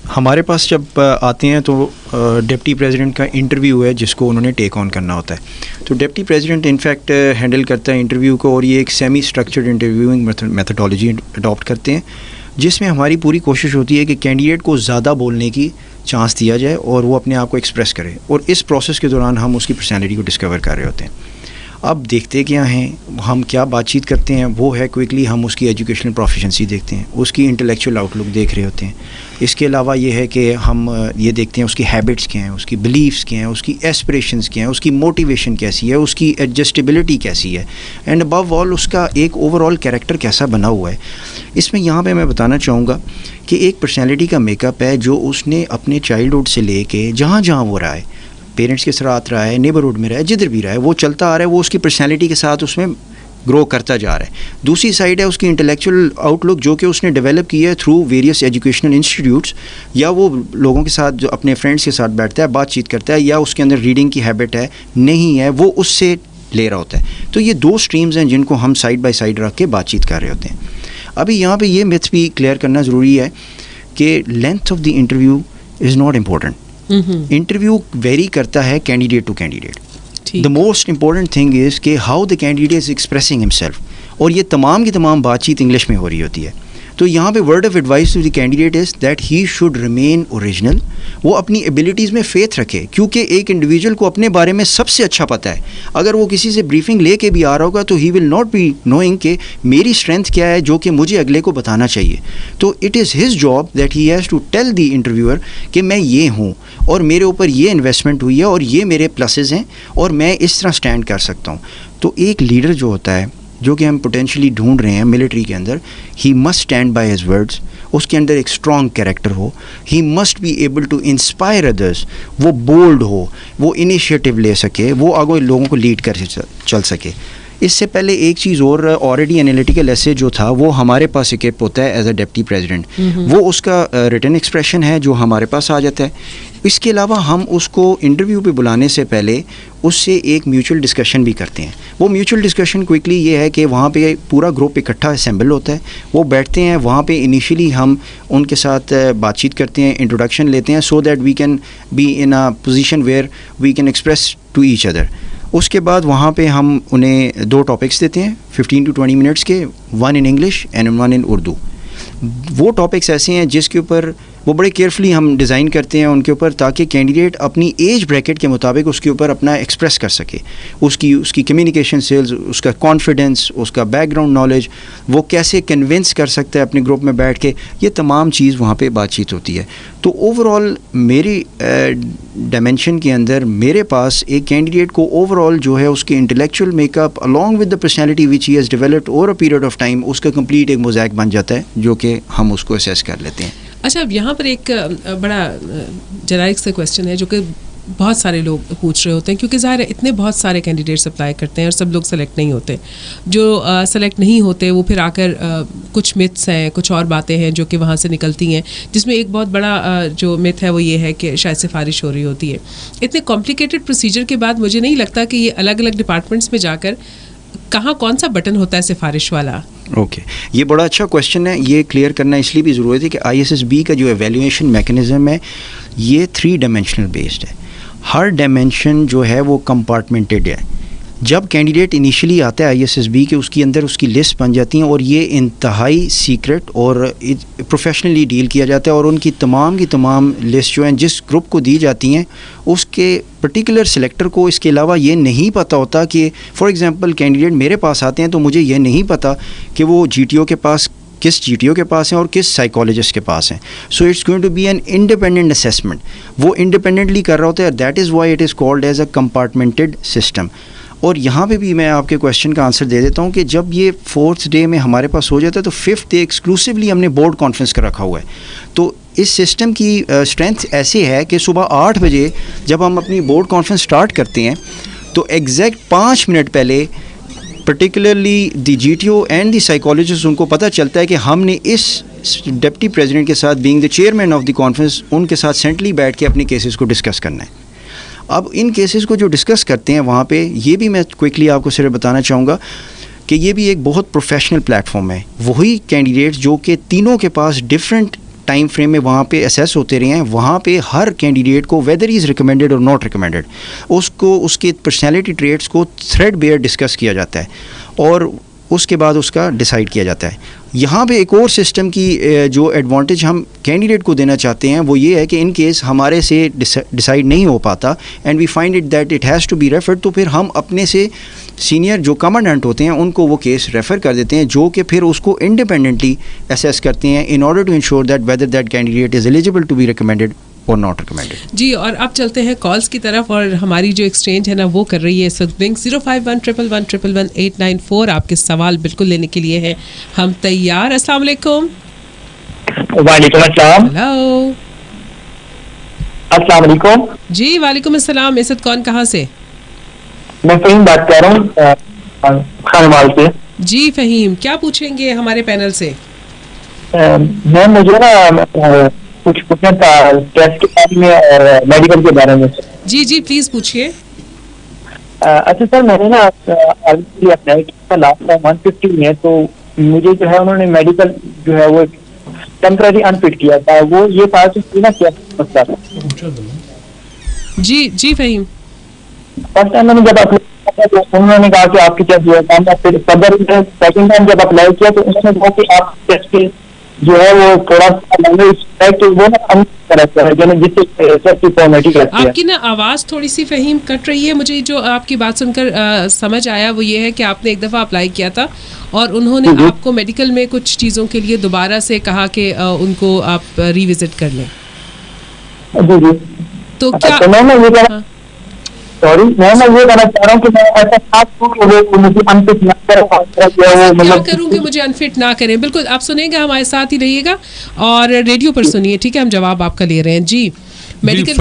हमारे पास जब आते हैं तो डिप्टी प्रेसिडेंट का इंटरव्यू है जिसको उन्होंने टेक ऑन करना होता है। तो डिप्टी प्रेसिडेंट इनफैक्ट हैंडल करता है इंटरव्यू को, और ये एक semi structured interviewing methodology adopt करते हैं जिसमें हमारी पूरी कोशिश होती है कि कैंडिडेट को ज़्यादा बोलने की चांस दिया जाए और वो अपने आप को एक्सप्रेस करे, और इस प्रोसेस के दौरान हम उसकी पर्सनैलिटी को डिस्कवर कर रहे होते हैं। अब देखते क्या हैं, हम क्या बातचीत करते हैं वो है क्विकली हम उसकी एजुकेशनल प्रोफिशेंसी देखते हैं, उसकी इंटेलेक्चुअल आउटलुक देख रहे होते हैं। इसके अलावा ये है कि हम ये देखते हैं उसकी हैबिट्स क्या हैं, उसकी बिलीव्स क्या हैं, उसकी एस्पिरेशंस क्या हैं, उसकी मोटिवेशन कैसी है, उसकी एडजस्टेबिलिटी कैसी है, एंड अबव ऑल उसका एक ओवरऑल कैरेक्टर कैसा बना हुआ है। इसमें यहाँ पे मैं बताना चाहूँगा कि एक पर्सनैलिटी का मेकअप है जो उसने अपने चाइल्डहुड से लेके जहाँ जहाँ वो रहा है, पेरेंट्स के साथ रहा है, नेबरहुड में रहा है, जिधर भी रहा है, वो चलता आ रहा है, वो उसकी पर्सनैलिटी के साथ उसमें ग्रो करता जा रहा है। दूसरी साइड है उसकी इंटेलेक्चुअल आउटलुक जो कि उसने डेवलप की है थ्रू वेरियस एजुकेशनल इंस्टीट्यूट्स, या वो लोगों के साथ जो अपने फ्रेंड्स के साथ बैठता है, बातचीत करता है, या उसके अंदर रीडिंग की हैबिट है, नहीं है, वो उससे ले रहा होता है। तो ये 2 स्ट्रीम्स हैं जिनको हम साइड बाय साइड रख के बातचीत कर रहे होते हैं। अभी यहाँ पे ये मिथ भी क्लियर करना ज़रूरी है कि length of the interview is not important. Interview vary करता है candidate to candidate. The most important thing is कि how the candidate is expressing himself, और ये तमाम की तमाम बातचीत इंग्लिश में हो रही होती है। तो यहाँ पे word of advice to the candidate is that he should remain original. वो अपनी एबिलिटीज़ में फेथ रखे, क्योंकि एक इंडिविजुअल को अपने बारे में सबसे अच्छा पता है। अगर वो किसी से ब्रीफिंग लेके भी आ रहा होगा तो he will not be knowing कि मेरी स्ट्रेंथ क्या है जो कि मुझे अगले को बताना चाहिए। तो it is his job that he has to tell the interviewer कि मैं ये हूँ और मेरे ऊपर ये इन्वेस्टमेंट हुई है और ये मेरे प्लसेस हैं और मैं इस तरह स्टैंड कर सकता हूँ। तो एक लीडर जो होता है, जो कि हम पोटेंशली ढूंढ रहे हैं मिलिट्री के अंदर, he must stand by his words, उसके अंदर एक स्ट्रॉन्ग कैरेक्टर हो, he must be able to inspire others, वो बोल्ड हो, वो इनिशिएटिव ले सके, वो आगे लोगों को लीड कर चल सके। इससे पहले एक चीज़ और, ऑलरेडी एनालिटिकल एसे जो था वो हमारे पास इक्विप होता है एज अ डिप्टी प्रेसिडेंट, वो उसका रिटन एक्सप्रेशन है जो हमारे पास आ जाता है। इसके अलावा हम उसको इंटरव्यू पे बुलाने से पहले उससे एक म्यूचुअल डिस्कशन भी करते हैं। वो म्यूचुअल डिस्कशन क्विकली ये है कि वहाँ पे पूरा ग्रुप इकट्ठा असेंबल होता है, वो बैठते हैं, वहाँ पे इनिशियली हम उनके साथ बातचीत करते हैं, इंट्रोडक्शन लेते हैं, so that we can be in a position where we can express to each other. उसके बाद वहाँ पे हम उन्हें 2 टॉपिक्स देते हैं 15 to 20 मिनट्स के, 1 इन इंग्लिश एंड 1 इन उर्दू। वो टॉपिक्स ऐसे हैं जिसके ऊपर वो बड़े केयरफुली हम डिज़ाइन करते हैं उनके ऊपर, ताकि कैंडिडेट अपनी एज ब्रैकेट के मुताबिक उसके ऊपर अपना एक्सप्रेस कर सके। उसकी कम्युनिकेशन स्किल्स, उसका कॉन्फिडेंस, उसका बैकग्राउंड नॉलेज, वो कैसे कन्विंस कर सकता है अपने ग्रुप में बैठ के, ये तमाम चीज़ वहाँ पे बातचीत होती है। तो ओवरऑल मेरी डायमेंशन के अंदर मेरे पास एक कैंडिडेट को ओवरऑल जो है उसके intellectual makeup along with the personality which he has developed over a period of time, उसका कंप्लीट एक मोज़ैक बन जाता है जो कि हम उसको असेस कर लेते हैं। अच्छा, अब यहाँ पर एक बड़ा जेनेरिक सा क्वेश्चन है जो कि बहुत सारे लोग पूछ रहे होते हैं, क्योंकि ज़ाहिर है इतने बहुत सारे कैंडिडेट्स अप्लाई करते हैं और सब लोग सेलेक्ट नहीं होते। जो सेलेक्ट नहीं होते वो फिर आकर कुछ मिथ्स हैं, कुछ और बातें हैं जो कि वहाँ से निकलती हैं, जिसमें एक बहुत बड़ा जो मिथ है वो ये है कि शायद सिफारिश हो रही होती है। इतने कॉम्प्लिकेटेड प्रोसीजर के बाद मुझे नहीं लगता कि ये अलग अलग डिपार्टमेंट्स में जाकर कहाँ कौन सा बटन होता है सिफारिश वाला। ओके, ये बड़ा अच्छा क्वेश्चन है। ये क्लियर करना इसलिए भी ज़रूरत है कि ISSB का जो एवेल्यूएशन मैकेनिज़्म है ये 3 डायमेंशनल बेस्ड है। हर डायमेंशन जो है वो कंपार्टमेंटेड है। जब कैंडिडेट इनिशियली आता है ISSB के, उसके अंदर उसकी लिस्ट बन जाती हैं और ये इंतहाई सीक्रेट और प्रोफेशनली डील किया जाता है, और उनकी तमाम की तमाम लिस्ट जो हैं जिस ग्रुप को दी जाती हैं उसके पर्टिकुलर सिलेक्टर को इसके अलावा ये नहीं पता होता कि फॉर एग्जांपल कैंडिडेट मेरे पास आते हैं तो मुझे ये नहीं पता कि वो GTO के पास किस GTO के पास हैं और किस साइकोलॉजिस्ट के पास हैं। So it's going to be an independent assessment, वो इंडिपेंडेंटली कर रहा होता है। That is why it is called as a compartmented system. और यहाँ पे भी मैं आपके क्वेश्चन का आंसर दे देता हूँ कि जब ये 4th डे में हमारे पास हो जाता है तो 5th डे एक्सक्लूसिवली हमने बोर्ड कॉन्फ्रेंस का रखा हुआ है। तो इस सिस्टम की स्ट्रेंथ ऐसे है कि सुबह 8 बजे जब हम अपनी बोर्ड कॉन्फ्रेंस स्टार्ट करते हैं तो एग्जैक्ट 5 मिनट पहले particularly the GTO and the psychologist उनको पता चलता है कि हमने इस डिप्टी प्रेसिडेंट के साथ being the chairman of the conference उनके साथ सेंट्रली बैठ के अपने केसेस को डिस्कस करना है। अब इन केसेस को जो डिस्कस करते हैं वहाँ पे ये भी मैं क्विकली आपको सिर्फ बताना चाहूँगा कि ये भी एक बहुत प्रोफेशनल प्लेटफॉर्म है। वही कैंडिडेट्स जो कि तीनों के पास डिफरेंट टाइम फ्रेम में वहाँ पे असेस होते रहे हैं, वहाँ पे हर कैंडिडेट को वेदर इज़ रिकमेंडेड और नॉट रिकमेंडेड उसको उसके पर्सनैलिटी ट्रेट्स को थ्रेड बेयर डिस्कस किया जाता है और उसके बाद उसका डिसाइड किया जाता है। यहाँ पे एक और सिस्टम की जो एडवांटेज हम कैंडिडेट को देना चाहते हैं वो ये है कि इन केस हमारे से डिसाइड नहीं हो पाता and we find it that it has to be referred, तो फिर हम अपने से सीनियर जो कमांडेंट होते हैं उनको वो केस रेफ़र कर देते हैं जो कि फिर उसको इंडिपेंडेंटली असेस करते हैं in order to ensure that whether that candidate is eligible to be recommended और नॉट रिकमेंडेड। जी, और अब चलते हैं कॉल्स की तरफ और हमारी जो एक्सचेंज है ना वो कर रही है इस वक्त। 05111111894 आपके सवाल बिल्कुल लेने के लिए है हम तैयार। अस्सलाम वालेकुम। वालेकुम अस्सलाम। हेलो। अस्सलाम वालेकुम। जी वालेकुम अस्सलाम। इस वक्त कौन कहाँ से? मैं फहीम बात कर रहा हूँ खानवाल से। जी फहीम, क्या पूछेंगे हमारे पैनल से? मैं मुझे ना कुछ पूछना था टेस्ट के बारे में और मेडिकल के बारे में। जी जी प्लीज पूछिए। अच्छा सर, मैंने ना अप्लाई किया लास्ट टाइम 150 में, तो मुझे जो है उन्होंने मेडिकल जो है वो टेम्पररी अनफिट किया था, वो ये पास ना क्या मसला था? जी जी फहीम, फर्स्ट टाइम मैंने जब अप्लाई किया तो उन्होंने कहा कि आपकी टेस्ट जो है, फिर सेकंड टाइम जब अप्लाई किया तो उन्होंने कहा कि आप टेस्ट के जो है वो थोड़ा वो ना जिससे आपकी ना आवाज़ थोड़ी सी फहीम कट रही है। मुझे जो आपकी बात सुनकर समझ आया वो ये है कि आपने एक दफ़ा अप्लाई किया था और उन्होंने आपको मेडिकल में कुछ चीज़ों के लिए दोबारा से कहा कि उनको आप रिविजिट कर लें। जी जी। तो क्या सॉरी मैं ये कहना चाह रहा हूँ कि मैं ऐसा मुझे अनफिट ना क्या करूँ कि मुझे अनफिट ना करें। बिल्कुल, आप सुनेंगे, हमारे साथ ही रहिएगा और रेडियो पर सुनिए, ठीक है? हम जवाब आपका ले रहे हैं। जी मेडिकल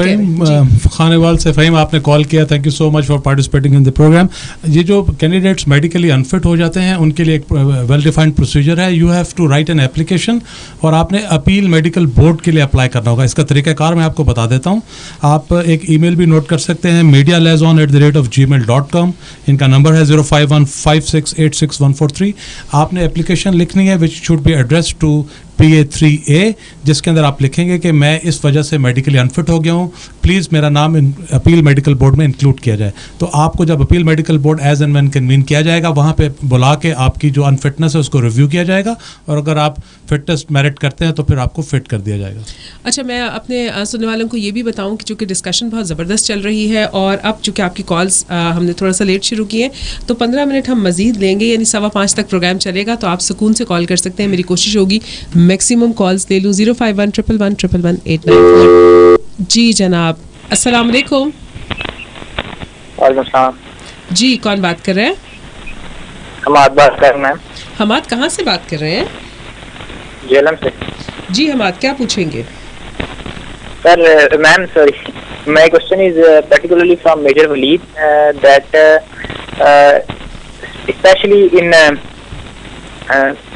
खानेवाल से फहीम आपने कॉल किया, thank you so much for participating in the program. ये जो कैंडिडेट्स मेडिकली अनफिट हो जाते हैं उनके लिए एक वेल डिफाइंड प्रोसीजर है। You have to write an application और आपने अपील मेडिकल बोर्ड के लिए अप्लाई करना होगा। इसका तरीकाकार मैं आपको बता देता हूँ। आप एक ईमेल भी नोट कर सकते हैं, medialiaison@gmail.com। इनका नंबर है 05156861143। आपने एप्लीकेशन लिखनी है which should be address to PA3A, जिसके अंदर आप लिखेंगे कि मैं इस वजह से मेडिकली अनफिट हो गया हूँ, प्लीज़ मेरा नाम अपील मेडिकल बोर्ड में इंक्लूड किया जाए। तो आपको जब appeal medical board as and when convene किया जाएगा वहाँ पे बुला के आपकी जो अनफिटनेस है उसको रिव्यू किया जाएगा और अगर आप फिटनेस मेरिट करते हैं तो फिर आपको फिट कर दिया जाएगा। अच्छा, मैं अपने सुनने वालों को ये भी बताऊँ कि चूँकि डिस्कशन बहुत ज़बरदस्त चल रही है और अब चूँकि आपकी कॉल्स हमने थोड़ा सा लेट शुरू किए तो 15 मिनट हम मज़ीद लेंगे, यानी 5:15 तक प्रोग्राम चलेगा। तो आप सुकून से कॉल कर सकते हैं। मेरी कोशिश होगी मैक्सिमम कॉल्स ले लूँ। 05111111894। जी जनाब, अस्सलाम वालेकुम। जी, कौन बात कर रहे हैं? हमाद बात कर रहे हैं। हमाद कहाँ से बात कर रहे हैं? जेलम से। जी हमाद, क्या पूछेंगे? Sir ma'am sorry, my question is particularly from major Waleed that specially in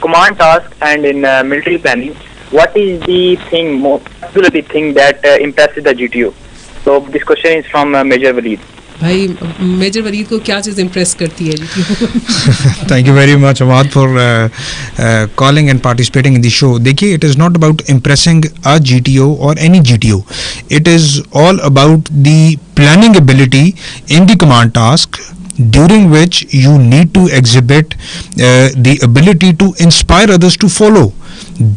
command task and in military planning, what is the thing, particularly thing that impresses the GTO? So this question is from Major Waleed. भाई major Waleed को क्या चीज़ impress करती है GTO? Thank you very much Awad for calling and participating in the show. देखिए, it is not about impressing a GTO or any GTO. It is all about the planning ability in the command task, during which you need to exhibit the ability to inspire others to follow.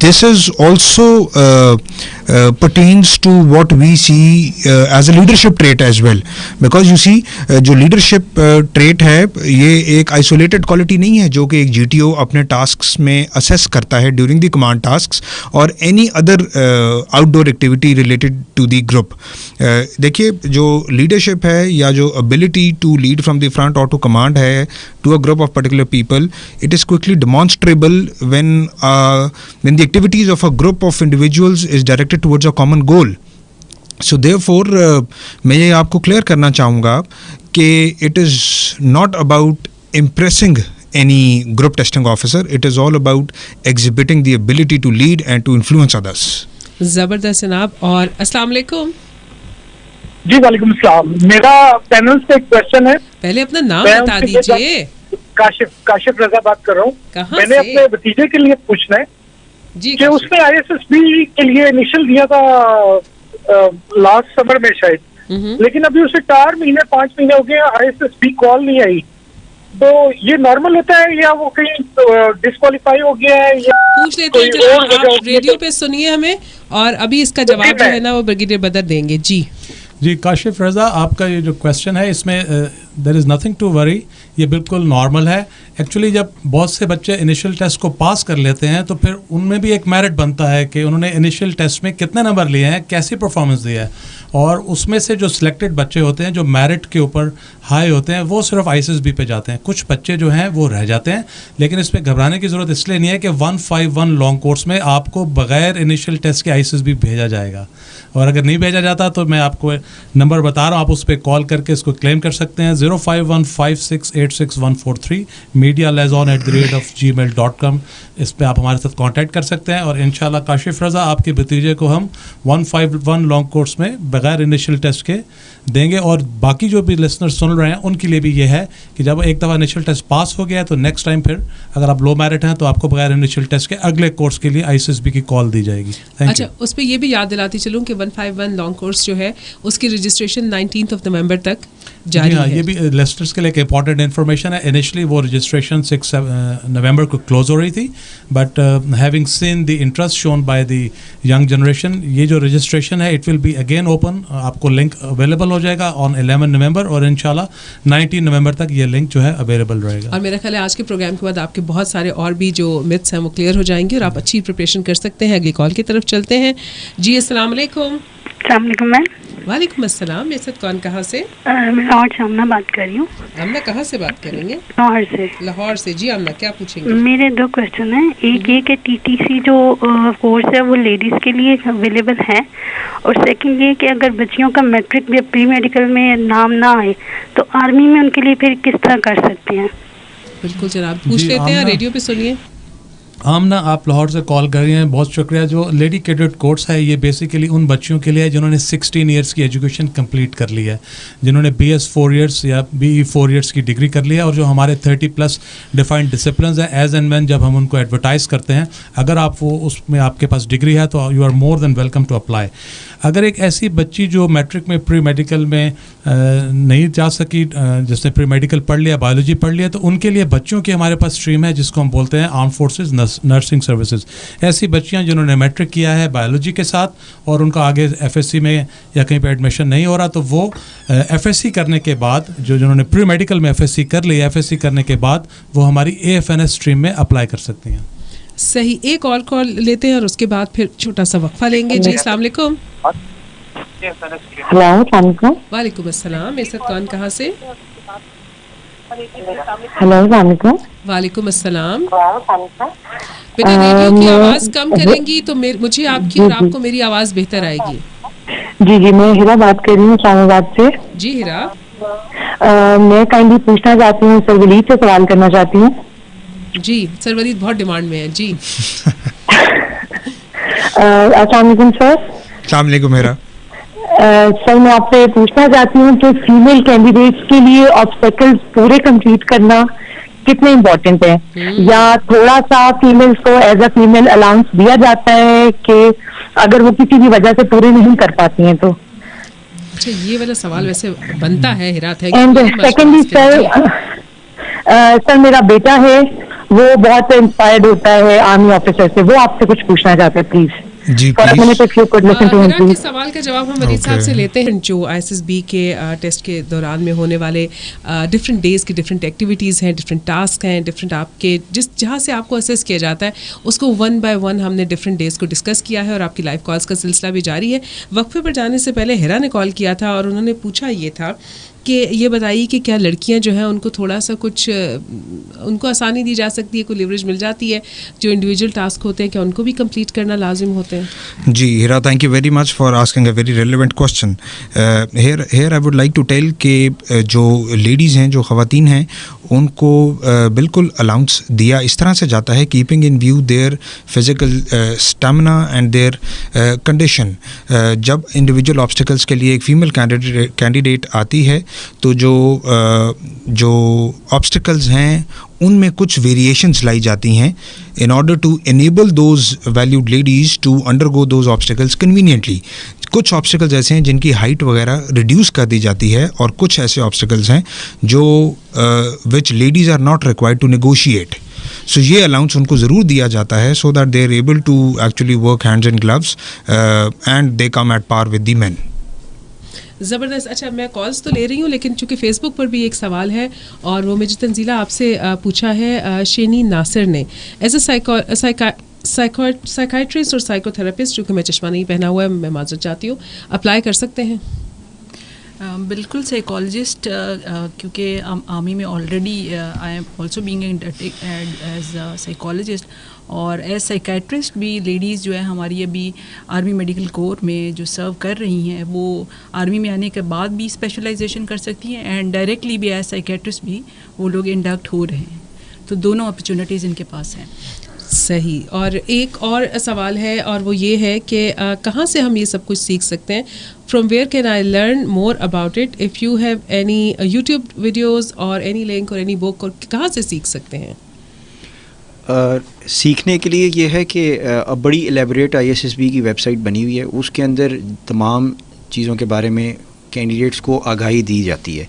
This is also pertains to what we see as a leadership trait as well, because you see जो leadership trait है ये एक isolated quality नहीं है जो कि एक GTO अपने tasks में assess करता है during the command tasks और any other outdoor activity related to the group. देखिए जो leadership है या जो ability to lead from the front or to command है to a group of particular people, it is quickly demonstrable when the activities of a group of individuals is directed towards a common goal. So therefore मैं ये आपको clear करना चाहूँगा कि it is not about impressing any group testing officer, it is all about exhibiting the ability to lead and to influence others. ज़बरदस्त जनाब। और अस्सलाम वालेकुम। जी वालेकुम सलाम। मेरा पैनल से एक क्वेश्चन है। पहले अपना नाम बता दीजिए। काशिफ रजा बात कर रहा हूँ। मैंने अपने भतीजे के लिए पूछना है जी कि उसने ISSB के लिए इनिशियल दिया था लास्ट समर में शायद, लेकिन अभी उसे 4 महीने 5 महीने हो गए ISSB कॉल नहीं आई, तो ये नॉर्मल होता है या वो कहीं डिस्क्वालीफाई हो गया है या पूछ लेते हैं जनाब, आप रेडियो पे सुनिए हमें और अभी इसका जवाब जो है ना वो ब्रिगेडियर बदर देंगे। जी काशिफ रजा, आपका ये जो क्वेश्चन है इसमें there is nothing to worry, ये बिल्कुल नॉर्मल है। एक्चुअली जब बहुत से बच्चे इनिशियल टेस्ट को पास कर लेते हैं तो फिर उनमें भी एक मेरिट बनता है कि उन्होंने इनिशियल टेस्ट में कितने नंबर लिए हैं, कैसी परफॉर्मेंस दी है, और उसमें से जो सिलेक्टेड बच्चे होते हैं जो मेरिट के ऊपर हाई होते हैं वो सिर्फ ISSB पे जाते हैं। कुछ बच्चे जो हैं वो रह जाते हैं, लेकिन इसमें घबराने की ज़रूरत इसलिए नहीं है कि 151 लॉन्ग कोर्स में आपको बगैर इनिशियल टेस्ट के ISSB भेजा जाएगा, और अगर नहीं भेजा जाता तो मैं आपको नंबर बता रहा हूँ, आप उस पर कॉल करके इसको क्लेम कर सकते हैं 0515686143 medialiaison@gmail.com। इस पर आप हमारे साथ कांटेक्ट कर सकते हैं और इंशाल्लाह काशिफ रज़ा आपके भतीजे को हम 151 लॉन्ग कोर्स में बगैर इनिशियल टेस्ट के देंगे। और बाकी जो भी लिसनर सुन रहे हैं उनके लिए भी ये है कि जब एक दफ़ा इनिशियल टेस्ट पास हो गया है तो नेक्स्ट टाइम फिर अगर आप लो मेरिट हैं तो आपको बगैर इनिशियल टेस्ट के अगले कोर्स के लिए ISSB की कॉल दी जाएगी। अच्छा, उस पर ये भी याद दिलाती चलूँ कि 151 लॉन्ग कोर्स जो है उसकी रजिस्ट्रेशन 19 नवंबर तक जारी है। ये भी लिस्टर्स के लिए एक इंपॉर्टेंट इन्फॉर्मेशन है। इनिशियली वो रजिस्ट्रेशन 6 नवंबर को क्लोज हो रही थी, but having seen the interest shown by the young generation, ये जो रजिस्ट्रेशन है it will be again open, आपको लिंक अवेलेबल हो जाएगा ऑन 11 नवंबर और इंशाल्लाह 19 नवंबर तक ये लिंक जो है अवेलेबल रहेगा। और मेरा ख्याल है आज के प्रोग्राम के बाद आपके बहुत सारे और भी जो मिथ्स हैं वो क्लियर हो जाएंगे और आप अच्छी प्रिपरेशन कर सकते हैं। अगली कॉल की तरफ चलते हैं। जी अस्सलाम वालेकुम। अस्सलाम वालेकुम मैम। वालेकुम अस्सलाम। मेरे साथ कौन कहाँ से? मैं लाहौर से आमना बात कर रही हूँ। आमना कहाँ से बात करेंगे? लाहौर से। लाहौर से। जी आमना क्या पूछेंगे? मेरे 2 क्वेश्चन हैं। एक ये कि TTC जो कोर्स है वो लेडीज़ के लिए अवेलेबल है, और सेकंड ये कि अगर बच्चियों का मैट्रिक या प्री मेडिकल में नाम ना आए तो आर्मी में उनके लिए फिर किस तरह कर सकते हैं? बिल्कुल जनाब, पूछ लेते हैं, रेडियो पे सुनिए। आमना, आप लाहौर से कॉल कर रही हैं, बहुत शुक्रिया। जो लेडी कैडेट कोर्स है ये बेसिकली उन बच्चियों के लिए है जिन्होंने 16 ईयर्स की एजुकेशन कंप्लीट कर ली है, जिन्होंने BS 4 ईयर्स या BE 4 ईयर्स की डिग्री कर ली है, और जो हमारे 30+ डिफाइंड डिसिप्लिन हैं एज एंड व्हेन जब हम उनको एडवर्टाइज़ करते हैं, अगर आप वो उसमें आपके पास डिग्री है तो you are more than welcome to apply. अगर एक ऐसी बच्ची जो मैट्रिक में प्री मेडिकल में नहीं जा सकी, जिसने प्री मेडिकल पढ़ लिया, बायोलॉजी पढ़ लिया, तो उनके लिए बच्चों की हमारे पास स्ट्रीम है जिसको हम बोलते हैं आर्म फोर्सेस नर्सिंग सर्विसेज। ऐसी बच्चियां जिन्होंने मैट्रिक किया है बायोलॉजी के साथ और उनका आगे FSC में या कहीं पे एडमिशन नहीं हो रहा, तो वो FSC करने के बाद, जिन्होंने प्री मेडिकल में FSC कर लिया, FSC करने के बाद वो हमारी AFNS स्ट्रीम में अप्लाई कर सकती हैं। सही, एक और कॉल लेते हैं और उसके बाद फिर छोटा सा वक्फा लेंगे। जी अस्सलाम वालेकुम। वालेकुम अस्सलाम। मेरे साथ कौन कहाँ से? वालेकुम अस्सलाम। बेटा रेडियो की आवाज़ कम करेंगी तो मुझे आपकी और आपको मेरी आवाज़ बेहतर आएगी। जी जी, मैं हिरा बात कर रही हूँ इस्लामाबाद से। जी हिरा। मैं काइंडली पूछना चाहती हूँ, सरवलीद से सवाल करना चाहती हूँ। जी सरवलीद बहुत डिमांड में है। जी अस्सलाम वालेकुम सर। अस्सलाम वालेकुम हिरा। सर मैं आपसे पूछना चाहती हूँ कि फीमेल कैंडिडेट्स के लिए ऑब्स्टेकल्स पूरे कंप्लीट करना कितने इम्पोर्टेंट है, या थोड़ा सा फीमेल्स को एज अ फीमेल अलाउंस दिया जाता है कि अगर वो किसी भी वजह से पूरे नहीं कर पाती हैं तो? अच्छा, ये वाला सवाल वैसे बनता है हिरा। एंड सेकेंडली सर मेरा बेटा है, वो बहुत इंस्पायर्ड होता है आर्मी ऑफिसर से, वो आपसे कुछ पूछना चाहते हैं प्लीज। जी, for a minute if you could listen to him, के please. सवाल का जवाब हम वरीद साहब से लेते हैं। जो ISSB के टेस्ट के दौरान में होने वाले डिफरेंट डेज की डिफरेंट एक्टिविटीज़ हैं, डिफरेंट टास्क हैं, डिफरेंट आपके जहाँ से आपको असेस किया जाता है उसको 1 by 1 हमने डिफरेंट डेज को डिस्कस किया है और आपकी लाइव कॉल्स का सिलसिला भी जारी है। वक्फे पर जाने से पहले हिरा ने कॉल किया था और उन्होंने पूछा ये था कि ये बताइए कि क्या लड़कियां जो हैं उनको थोड़ा सा कुछ उनको आसानी दी जा सकती है, कोई लिवरेज मिल जाती है, जो इंडिविजुअल टास्क होते हैं क्या उनको भी कंप्लीट करना लाजिम होते हैं? जी Hira, thank you very much for asking a very relevant question. Here I would like to tell कि जो लेडीज़ हैं, जो ख़वातीन हैं, उनको बिल्कुल अलाउंस दिया इस तरह से जाता है keeping in view their physical stamina and their condition. जब इंडिविजुअल ऑब्स्टिकल्स के लिए एक फ़ीमेल कैंडिडेट आती है तो जो ऑब्स्टिकल्स हैं उनमें कुछ वेरिएशंस लाई जाती हैं in order to enable those valued ladies to undergo those obstacles conveniently. कुछ ऑब्स्टिकल्स ऐसे हैं जिनकी हाइट वगैरह रिड्यूस कर दी जाती है और कुछ ऐसे ऑब्स्टिकल्स हैं जो which ladies are not required to negotiate. So ये अलाउंस उनको ज़रूर दिया जाता है so that they are able to actually work hands in gloves and they come at par with the men. ज़बरदस्त। अच्छा, मैं कॉल्स तो ले रही हूँ लेकिन चूँकि फ़ेसबुक पर भी एक सवाल है और वो मुझे तंजीला आपसे पूछा है शेनी नासिर ने। एज अ साइकाइट्रिस्ट और साइकोथेरेपिस्ट, चूँकि मैं चश्मा नहीं पहना हुआ है, मैं माजरत चाहती हूँ, अप्लाई कर सकते हैं? बिल्कुल साइकोलॉजिस्ट, क्योंकि आर्मी में already I am also being as a psychologist और एज साइकेट्रिस्ट भी लेडीज़ जो है हमारी अभी आर्मी मेडिकल कोर में जो सर्व कर रही हैं वो आर्मी में आने के बाद भी स्पेशलाइजेशन कर सकती हैं एंड डायरेक्टली भी एज साइकेट्रिस्ट भी वो लोग इंडक्ट हो रहे हैं, तो दोनों अपॉर्चुनिटीज़ इनके पास हैं। सही। और एक और सवाल है और वो ये है कि कहाँ से हम ये सब कुछ सीख सकते हैं? From where can I learn more about it? If you have any YouTube videos और एनी लिंक और एनी बुक, और कहाँ से सीख सकते हैं? सीखने के लिए ये है कि अब बड़ी एलेबरेट ISSB की वेबसाइट बनी हुई है, उसके अंदर तमाम चीज़ों के बारे में कैंडिडेट्स को आगाही दी जाती है।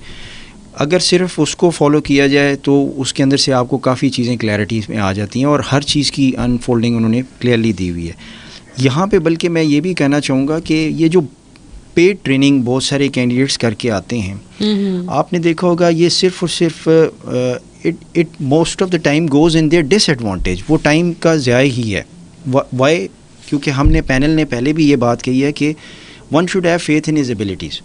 अगर सिर्फ उसको फॉलो किया जाए तो उसके अंदर से आपको काफ़ी चीज़ें क्लैरिटी में आ जाती हैं और हर चीज़ की अनफोल्डिंग उन्होंने क्लियरली दी हुई है यहाँ पे। बल्कि मैं ये भी कहना चाहूँगा कि ये जो पेड ट्रेनिंग बहुत सारे कैंडिडेट्स करके आते हैं, आपने देखा होगा ये सिर्फ और सिर्फ it most of the time goes in their disadvantage. वो टाइम का ज़ाया ही है। वाई? क्योंकि हमने पैनल ने पहले भी ये बात कही है कि one should have faith in his abilities.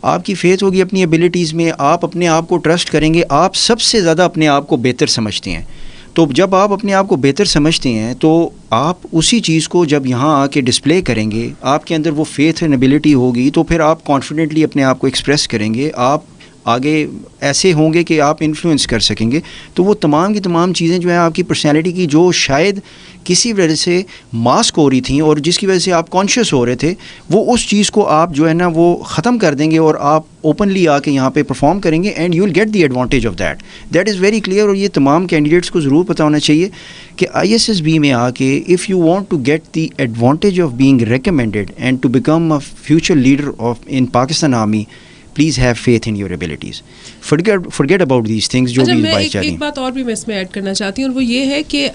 आपकी फेथ होगी अपनी एबिलिटीज़ में, आप अपने आप को ट्रस्ट करेंगे, आप सबसे ज़्यादा अपने आप को बेहतर समझते हैं। तो जब आप अपने आप को बेहतर समझते हैं तो आप उसी चीज़ को जब यहाँ आके डिस्प्ले करेंगे, आपके अंदर वो फेथ एंड एबिलिटी होगी, तो फिर आप कॉन्फिडेंटली अपने आप को एक्सप्रेस करेंगे, आप आगे ऐसे होंगे कि आप इन्फ्लुएंस कर सकेंगे। तो वो तमाम की तमाम चीज़ें जो है आपकी पर्सनैलिटी की, जो शायद किसी वजह से मास्क हो रही थी और जिसकी वजह से आप कॉन्शियस हो रहे थे, वो उस चीज़ को आप जो है ना वो ख़त्म कर देंगे और आप ओपनली आके यहाँ पे परफॉर्म करेंगे and you will get the advantage of that is very clear. और ये तमाम कैंडिडेट्स को ज़रूर पता होना चाहिए कि ISSB में आके if you want to get the advantage of being recommended and to become a future leader of in Pakistan army, please have faith in your abilities, forget about these things जो भी बात जा रही हैं। एक बात और भी मैं इसमें ऐड करना चाहती हूँ और वो ये है कि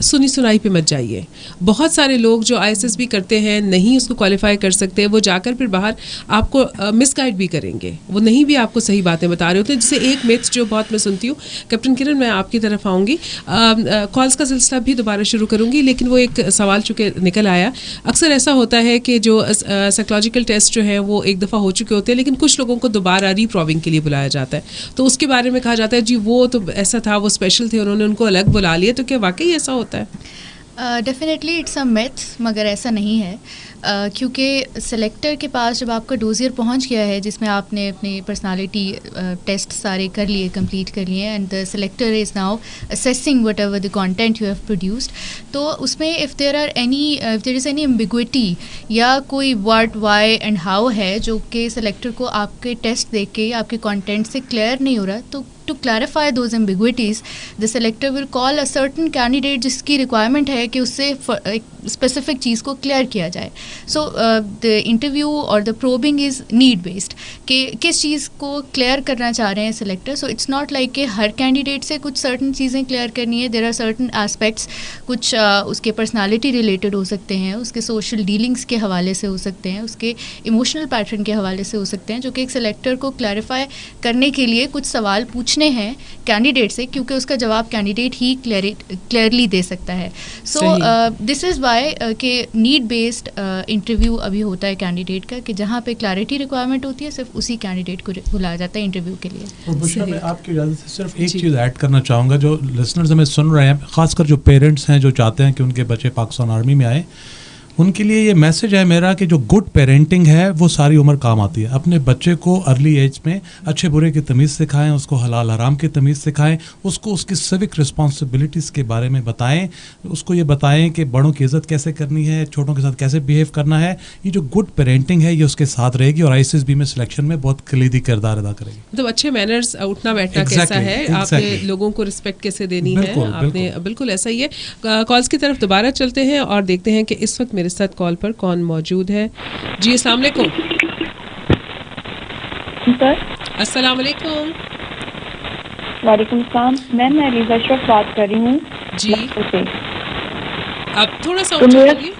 सुनी सुनाई पे मत जाइए। बहुत सारे लोग जो ISSB करते हैं नहीं उसको क्वालिफाई कर सकते, वो जाकर फिर बाहर आपको मिसगाइड भी करेंगे, वो नहीं भी आपको सही बातें बता रहे होते हैं। जिससे एक मिथ जो बहुत मैं सुनती हूँ, कैप्टन किरण मैं आपकी तरफ आऊँगी, कॉल्स का सिलसिला भी दोबारा शुरू करूँगी, लेकिन वो एक सवाल चूँकि निकल आया। अक्सर ऐसा होता है कि जो साइकोलॉजिकल टेस्ट जो है वो एक दफ़ा हो चुके होते हैं, लेकिन कुछ लोगों को दोबारा रीप्रॉविंग के लिए बुलाया जाता है, तो उसके बारे में कहा जाता है जी वो तो ऐसा था, वो स्पेशल थे, उन्होंने उनको अलग बुला लिया। तो क्या वाकई ऐसा होता है? डेफिनेटली इट्स अ मिथ, मगर ऐसा नहीं है। क्योंकि सेलेक्टर के पास जब आपका डोजियर पहुंच गया है जिसमें आपने अपनी पर्सनालिटी टेस्ट सारे कर लिए, कंप्लीट कर लिए, and the selector is now assessing whatever the content you have produced, तो उसमें if there is any ambiguity या कोई व्हाट, वाई एंड हाउ है जो कि सेलेक्टर को आपके टेस्ट देख के आपके कंटेंट से क्लियर नहीं हो रहा, तो to clarify those ambiguities the selector will call a certain candidate जिसकी रिक्वायरमेंट है कि उससे स्पेसिफिक चीज़ को क्लियर किया जाए. सो द इंटरव्यू और the probing is need based कि किस चीज़ को क्लियर करना चाह रहे हैं selector. So it's not like कि हर कैंडिडेट से कुछ सर्टन चीज़ें क्लियर करनी है. देयर आर सर्टन एस्पेक्ट्स, कुछ उसके पर्सनालिटी रिलेटेड हो सकते हैं, उसके सोशल डीलिंग्स के हवाले से हो सकते हैं, उसके इमोशनल पैटर्न के हवाले से हो सकते हैं, जो कि एक सिलेक्टर को क्लैरिफाई करने के लिए कुछ सवाल पूछने हैं कैंडिडेट से, क्योंकि उसका जवाब कैंडिडेट ही क्लियरली दे सकता है. सो दिस इज़ वाई कि नीड बेस्ड इंटरव्यू अभी होता है कैंडिडेट का, कि जहाँ पे क्लैरिटी रिक्वायरमेंट होती है सिर्फ उसी कैंडिडेट को बुलाया जाता है इंटरव्यू के लिए. और बुशरा, मैं आपकी इजाज़त से सिर्फ एक चीज़ ऐड करना चाहूँगा. जो लिसनर्स हमें सुन रहे हैं, ख़ासकर जो पेरेंट्स हैं जो चाहते हैं कि उनके बच्चे पाकिस्तान आर्मी में आए, उनके लिए ये मैसेज है मेरा कि जो गुड पेरेंटिंग है वो सारी उम्र काम आती है. अपने बच्चे को अर्ली एज में अच्छे बुरे की तमीज़ सिखाएं, उसको हलाल हराम की तमीज़ सिखाएं, उसको उसकी सिविक रिस्पॉन्सिबिलिटीज़ के बारे में बताएं, उसको ये बताएं कि बड़ों की इज़्ज़त कैसे करनी है, छोटों के साथ कैसे बिहेव करना है. ये जो गुड पेरेंटिंग है ये उसके साथ रहेगी और ISSB में सिलेक्शन में बहुत कलीदी किरदार अदा करेगी. मतलब अच्छे मैनर्स, उठना बैठना कैसा है, आपने लोगों को रिस्पेक्ट कैसे देनी है, आपने बिल्कुल ऐसा ही है. कॉल्स की तरफ दोबारा चलते हैं और देखते हैं कि इस वक्त मेरे साथ कॉल पर कौन मौजूद है. जी अस्सलाम वालेकुम. अस्सलाम वालेकुम. वालेकुम सलाम. मैं अलीज़ा अशरफ बात कर रही हूँ जी. आप थोड़ा सा ऊंचा बोलिए.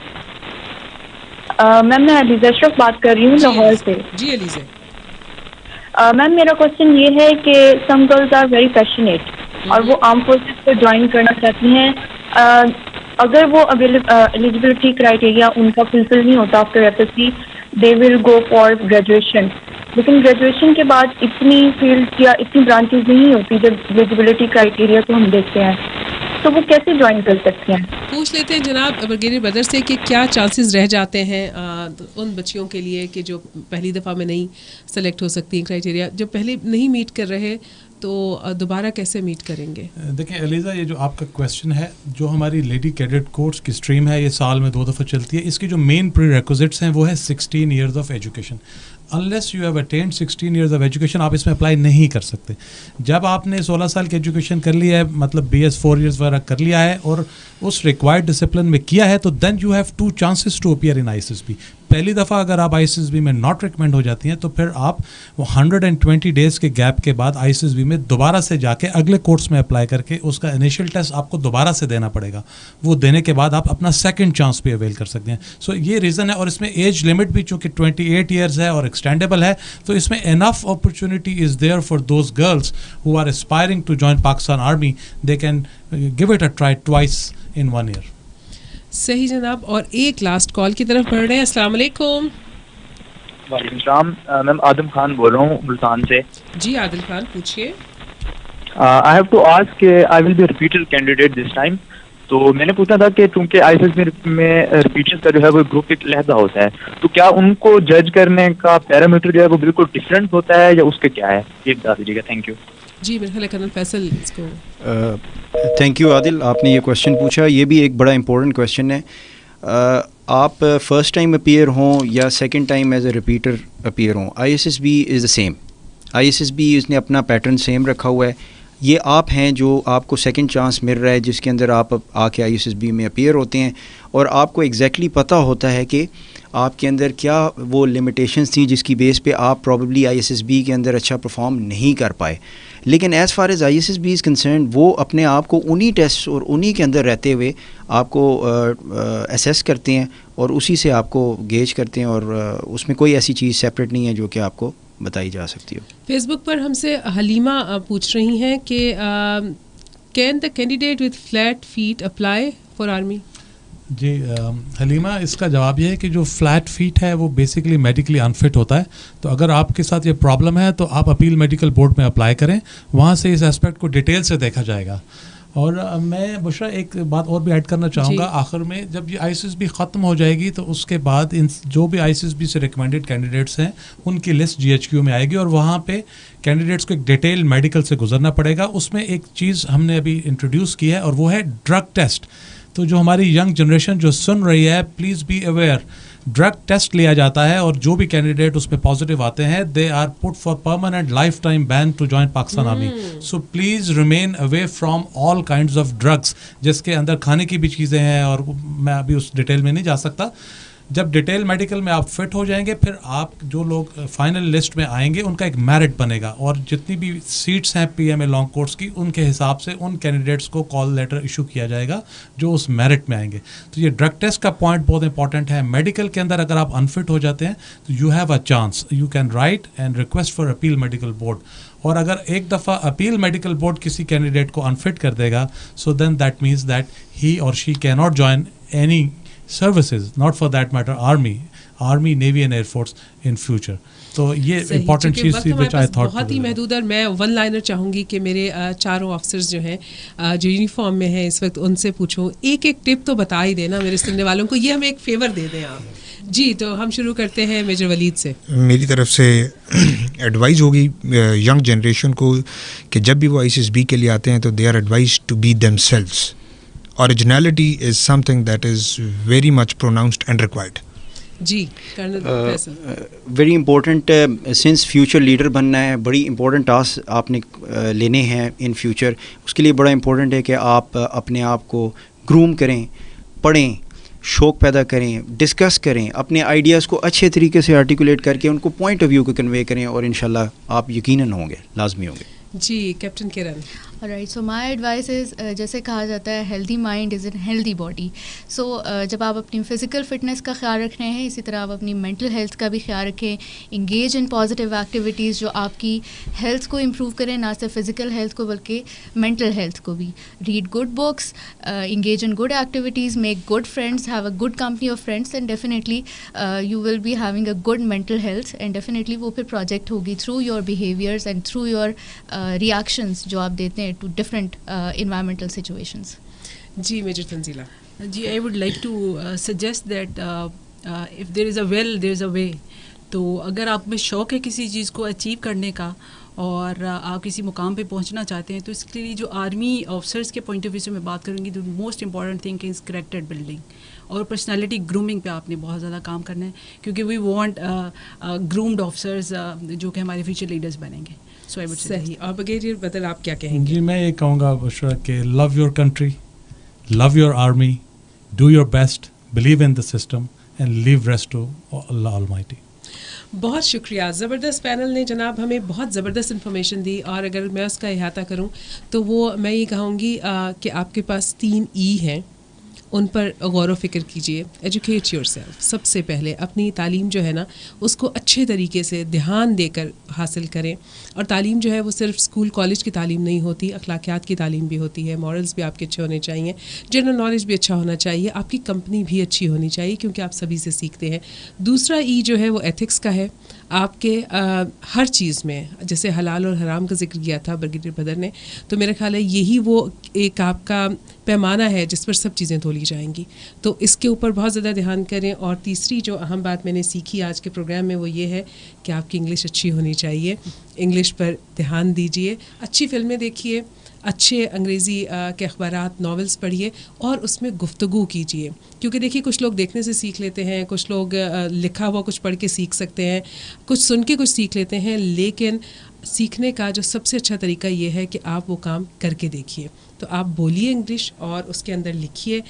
मैम मैं अलीज़ा अशरफ बात कर रही हूँ लाहौर से. जी अलीज़ा. मैम मेरा क्वेश्चन ये है कि some girls are very passionate और वो आर्म फोर्सेस को ज्वाइन करना चाहती हैं. अगर वो एलिजिबिलिटी क्राइटेरिया उनका फुलफिल नहीं होता after FSC, they will go for graduation. लेकिन ग्रेजुएशन के बाद इतनी फील्ड या इतनी ब्रांचेस नहीं होती जब एलिजिबिलिटी क्राइटेरिया को हम देखते हैं, तो वो कैसे ज्वाइन कर सकते हैं. पूछ लेते हैं जनाब ब्रिगेडियर बदर से कि क्या चांसेस रह जाते हैं उन बच्चियों के लिए कि जो पहली दफ़ा में नहीं सेलेक्ट हो सकती क्राइटेरिया, जो पहले नहीं मीट कर रहे तो दोबारा कैसे मीट करेंगे. देखिए एलिज़ा, ये जो आपका क्वेश्चन है, जो हमारी लेडी कैडेट कोर्स की स्ट्रीम है ये साल में 2 दफ़ा चलती है. इसकी जो मेन प्रीरेक्विजिट्स हैं वो है 16 years of education. Unless you have attend 16 years of education आप इसमें अप्लाई नहीं कर सकते. जब आपने 16 साल की एजुकेशन कर लिया है, मतलब BS 4 ईयर्स वगैरह कर लिया है और उस रिक्वायर्ड डिसिप्लिन में किया है, तो then you have 2 chances to appear in ISSB. पहली दफ़ा अगर आप ISSB में नॉट रिकमेंड हो जाती हैं तो फिर आप वो 120 डेज़ के गैप के बाद ISSB में दोबारा से जाके अगले कोर्स में अप्लाई करके उसका इनिशियल टेस्ट आपको दोबारा से देना पड़ेगा. वो देने के बाद आप अपना सेकंड चांस भी अवेल कर सकते हैं. सो ये रीज़न है. और इसमें एज लिमिट भी चूँकि 28 ईयर्स है और एक्सटेंडेबल है, तो इसमें enough opportunity is there for those girls who are aspiring to join Pakistan army. They can give it a try twice in 1 year. सही जनाब. और एक लास्ट कॉल की तरफ बढ़ रहे हैं. अस्सलाम वालेकुम. वालेकुम सलाम. मैम आदम खान बोल रहा हूँ मुल्तान से. जी आदिल खान पूछिए. I have to ask, I will be repeated candidate this time. तो मैंने पूछा था कि चूंकि ISSB में रिपीटर्स का जो है वो ग्रुप एक लहदा होता है, तो क्या उनको जज करने का पैरामीटर जो है वो बिल्कुल डिफरेंट होता है या उसके क्या है, ये बता दीजिएगा. Thank you. जी मेरे ख्याल कर्नल फैसल इसको. थैंक यू आदिल, आपने ये क्वेश्चन पूछा. ये भी एक बड़ा इंपॉर्टेंट क्वेश्चन है. आप फर्स्ट टाइम अपीयर हों या second time as a repeater appear हों, ISSB is the same. ISSB इसने अपना पैटर्न सेम रखा हुआ है. ये आप हैं जो आपको सेकंड चांस मिल रहा है, जिसके अंदर आप आके ISSB में अपीयर होते हैं और आपको एग्जैक्टली पता होता है कि आपके अंदर क्या वो लिमिटेशंस थी जिसकी बेस पे आप प्रॉबेबली ISSB के अंदर अच्छा परफॉर्म नहीं कर पाए. लेकिन as far as ISSB is concern, वो अपने आप को उन्हीं टेस्ट और उन्हीं के अंदर रहते हुए आपको असेस करते हैं और उसी से आपको गेज करते हैं और उसमें कोई ऐसी चीज़ सेपरेट नहीं है जो कि आपको बताई जा सकती हो. फेसबुक पर हमसे हलीमा पूछ रही हैं कि can the candidate with flat feet apply for army. जी हलीमा, इसका जवाब ये है कि जो फ्लैट फीट है वो बेसिकली मेडिकली अनफिट होता है. तो अगर आपके साथ ये प्रॉब्लम है तो आप अपील मेडिकल बोर्ड में अप्लाई करें, वहाँ से इस एस्पेक्ट को डिटेल से देखा जाएगा. और मैं बुशरा एक बात और भी ऐड करना चाहूँगा आखिर में, जब ये ISSB ख़त्म हो जाएगी तो उसके बाद इन जो भी ISSB से रिकमेंडेड कैंडिडेट्स हैं उनकी लिस्ट GHQ में आएगी और वहाँ पे कैंडिडेट्स को एक डिटेल मेडिकल से गुजरना पड़ेगा. उसमें एक चीज़ हमने अभी इंट्रोड्यूस की है और वो है ड्रग टेस्ट. तो जो हमारी यंग जनरेशन जो सुन रही है, please be aware drug test लिया जाता है और जो भी कैंडिडेट उसमें पॉजिटिव आते हैं they are put for permanent life time ban to join Pakistan army. So please remain away from all kinds of drugs, जिसके अंदर खाने की भी चीज़ें हैं और मैं अभी उस डिटेल में नहीं जा सकता. जब डिटेल मेडिकल में आप फिट हो जाएंगे फिर आप जो लोग फाइनल लिस्ट में आएंगे उनका एक मेरिट बनेगा और जितनी भी सीट्स हैं पीएमए लॉन्ग कोर्स की उनके हिसाब से उन कैंडिडेट्स को कॉल लेटर इशू किया जाएगा जो उस मेरिट में आएंगे. तो ये ड्रग टेस्ट का पॉइंट बहुत इंपॉर्टेंट है. मेडिकल के अंदर अगर आप अनफिट हो जाते हैं तो you have a chance, you can write and request for appeal medical board. और अगर एक दफ़ा अपील मेडिकल बोर्ड किसी कैंडिडेट को अनफिट कर देगा so then that means that he और she can not join any services, not for that matter army, navy and air force in future. तो ये इम्पोर्टेंट चीज़ थी which I thought बहुत ही महदूद. और मैं वन लाइनर चाहूँगी कि मेरे चारों ऑफिसर्स जो हैं जो यूनिफॉर्म में हैं इस वक्त उनसे पूछूं एक एक टिप तो बता ही देना मेरे सुनने वालों को, ये हमें एक फेवर दे दें आप. जी तो हम शुरू करते हैं मेजर वलीद से. मेरी तरफ से एडवाइस होगी यंग जनरेशन को कि जब भी वो ISSB के लिए आते हैं तो they are advise to be themselves. Originality is something that is very much pronounced and required. जी colonel very important. Since future leader बनना है, बड़ी इंपॉर्टेंट टास्क आपने लेने हैं इन फ्यूचर. उसके लिए बड़ा इंपॉर्टेंट है कि आप अपने आप को ग्रूम करें, पढ़ें, शौक़ पैदा करें, डिस्कस करें, अपने आइडियाज़ को अच्छे तरीके से आर्टिकुलेट करके उनको पॉइंट ऑफ व्यू को कन्वे करें और इंशाल्लाह आप यकीनन होंगे, लाजमी होंगे. जी captain Kiran. Right, so my advice is जैसे कहा जाता है healthy mind is in healthy body. So जब आप अपनी फ़िज़िकल फ़िटनेस का ख्याल रख रहे हैं इसी तरह आप अपनी मेंटल हेल्थ का भी ख्याल रखें. इंगेज इन पॉजिटिव एक्टिविटीज़ जो आपकी हेल्थ को इम्प्रूव करें, ना सिर्फ फ़िज़िकल हेल्थ को बल्कि मेंटल हेल्थ को भी. Read good books, engage in good activities, make good friends, have a good company of friends and definitely you will be having a good mental health and definitely वो फिर project होगी through your behaviours and through your reactions जो आप देते हैं to different environmental situations. जी major Tanzila. जी I would like to suggest that if there is a will there is a way. तो अगर आप में शौक़ है किसी चीज़ को अचीव करने का और आप किसी मुकाम पे पहुंचना चाहते हैं तो इसके लिए जो आर्मी ऑफिसर्स के पॉइंट ऑफ व्यू से मैं बात करूँगी the most important thing is character building और पर्सनालिटी ग्रूमिंग पे आपने बहुत ज़्यादा काम करना है क्योंकि वी वांट ग्रूम्ड ऑफिसर्स जो कि हमारे फ्यूचर लीडर्स बनेंगे. सो आई वुड से सही. और बगैर बदल आप क्या कहेंगे? जी मैं ये कहूँगा बुशरा कि love your country, love your army, do your best, believe in the system and leave rest to Allah almighty. बहुत शुक्रिया. ज़बरदस्त पैनल ने जनाब हमें बहुत ज़बरदस्त इन्फॉर्मेशन दी और अगर मैं उसका इहाता करूं तो वो मैं ये कहूँगी कि आपके पास 3 E हैं, उन पर गौर व फिक्र कीजिए. एजुकेट योरसेल्फ, सबसे पहले अपनी तालीम जो है ना उसको अच्छे तरीके से ध्यान देकर हासिल करें. और तालीम जो है वो सिर्फ स्कूल कॉलेज की तालीम नहीं होती, अखलाकियात की तालीम भी होती है, मॉरल्स भी आपके अच्छे होने चाहिए, जनरल नॉलेज भी अच्छा होना चाहिए, आपकी कंपनी भी अच्छी होनी चाहिए क्योंकि आप सभी से सीखते हैं. दूसरा E जो है वो एथिक्स का है. आपके हर चीज़ में जैसे हलाल और हराम का जिक्र किया था ब्रिगेडियर बदर ने, तो मेरा ख्याल है यही वो एक आपका पैमाना है जिस पर सब चीज़ें तोली जाएंगी. तो इसके ऊपर बहुत ज़्यादा ध्यान करें. और तीसरी जो अहम बात मैंने सीखी आज के प्रोग्राम में वो ये है कि आपकी इंग्लिश अच्छी होनी चाहिए. इंग्लिश पर ध्यान दीजिए, अच्छी फिल्में देखिए, अच्छे अंग्रेज़ी के अखबारात, नॉवेल्स पढ़िए और उसमें गुफ्तगू कीजिए. क्योंकि देखिए कुछ लोग देखने से सीख लेते हैं, कुछ लोग लिखा हुआ कुछ पढ़ के सीख सकते हैं, कुछ सुन के कुछ सीख लेते हैं, लेकिन सीखने का जो सबसे अच्छा तरीका ये है कि आप वो काम करके देखिए. तो आप बोलिए इंग्लिश और उसके अंदर लिखिए.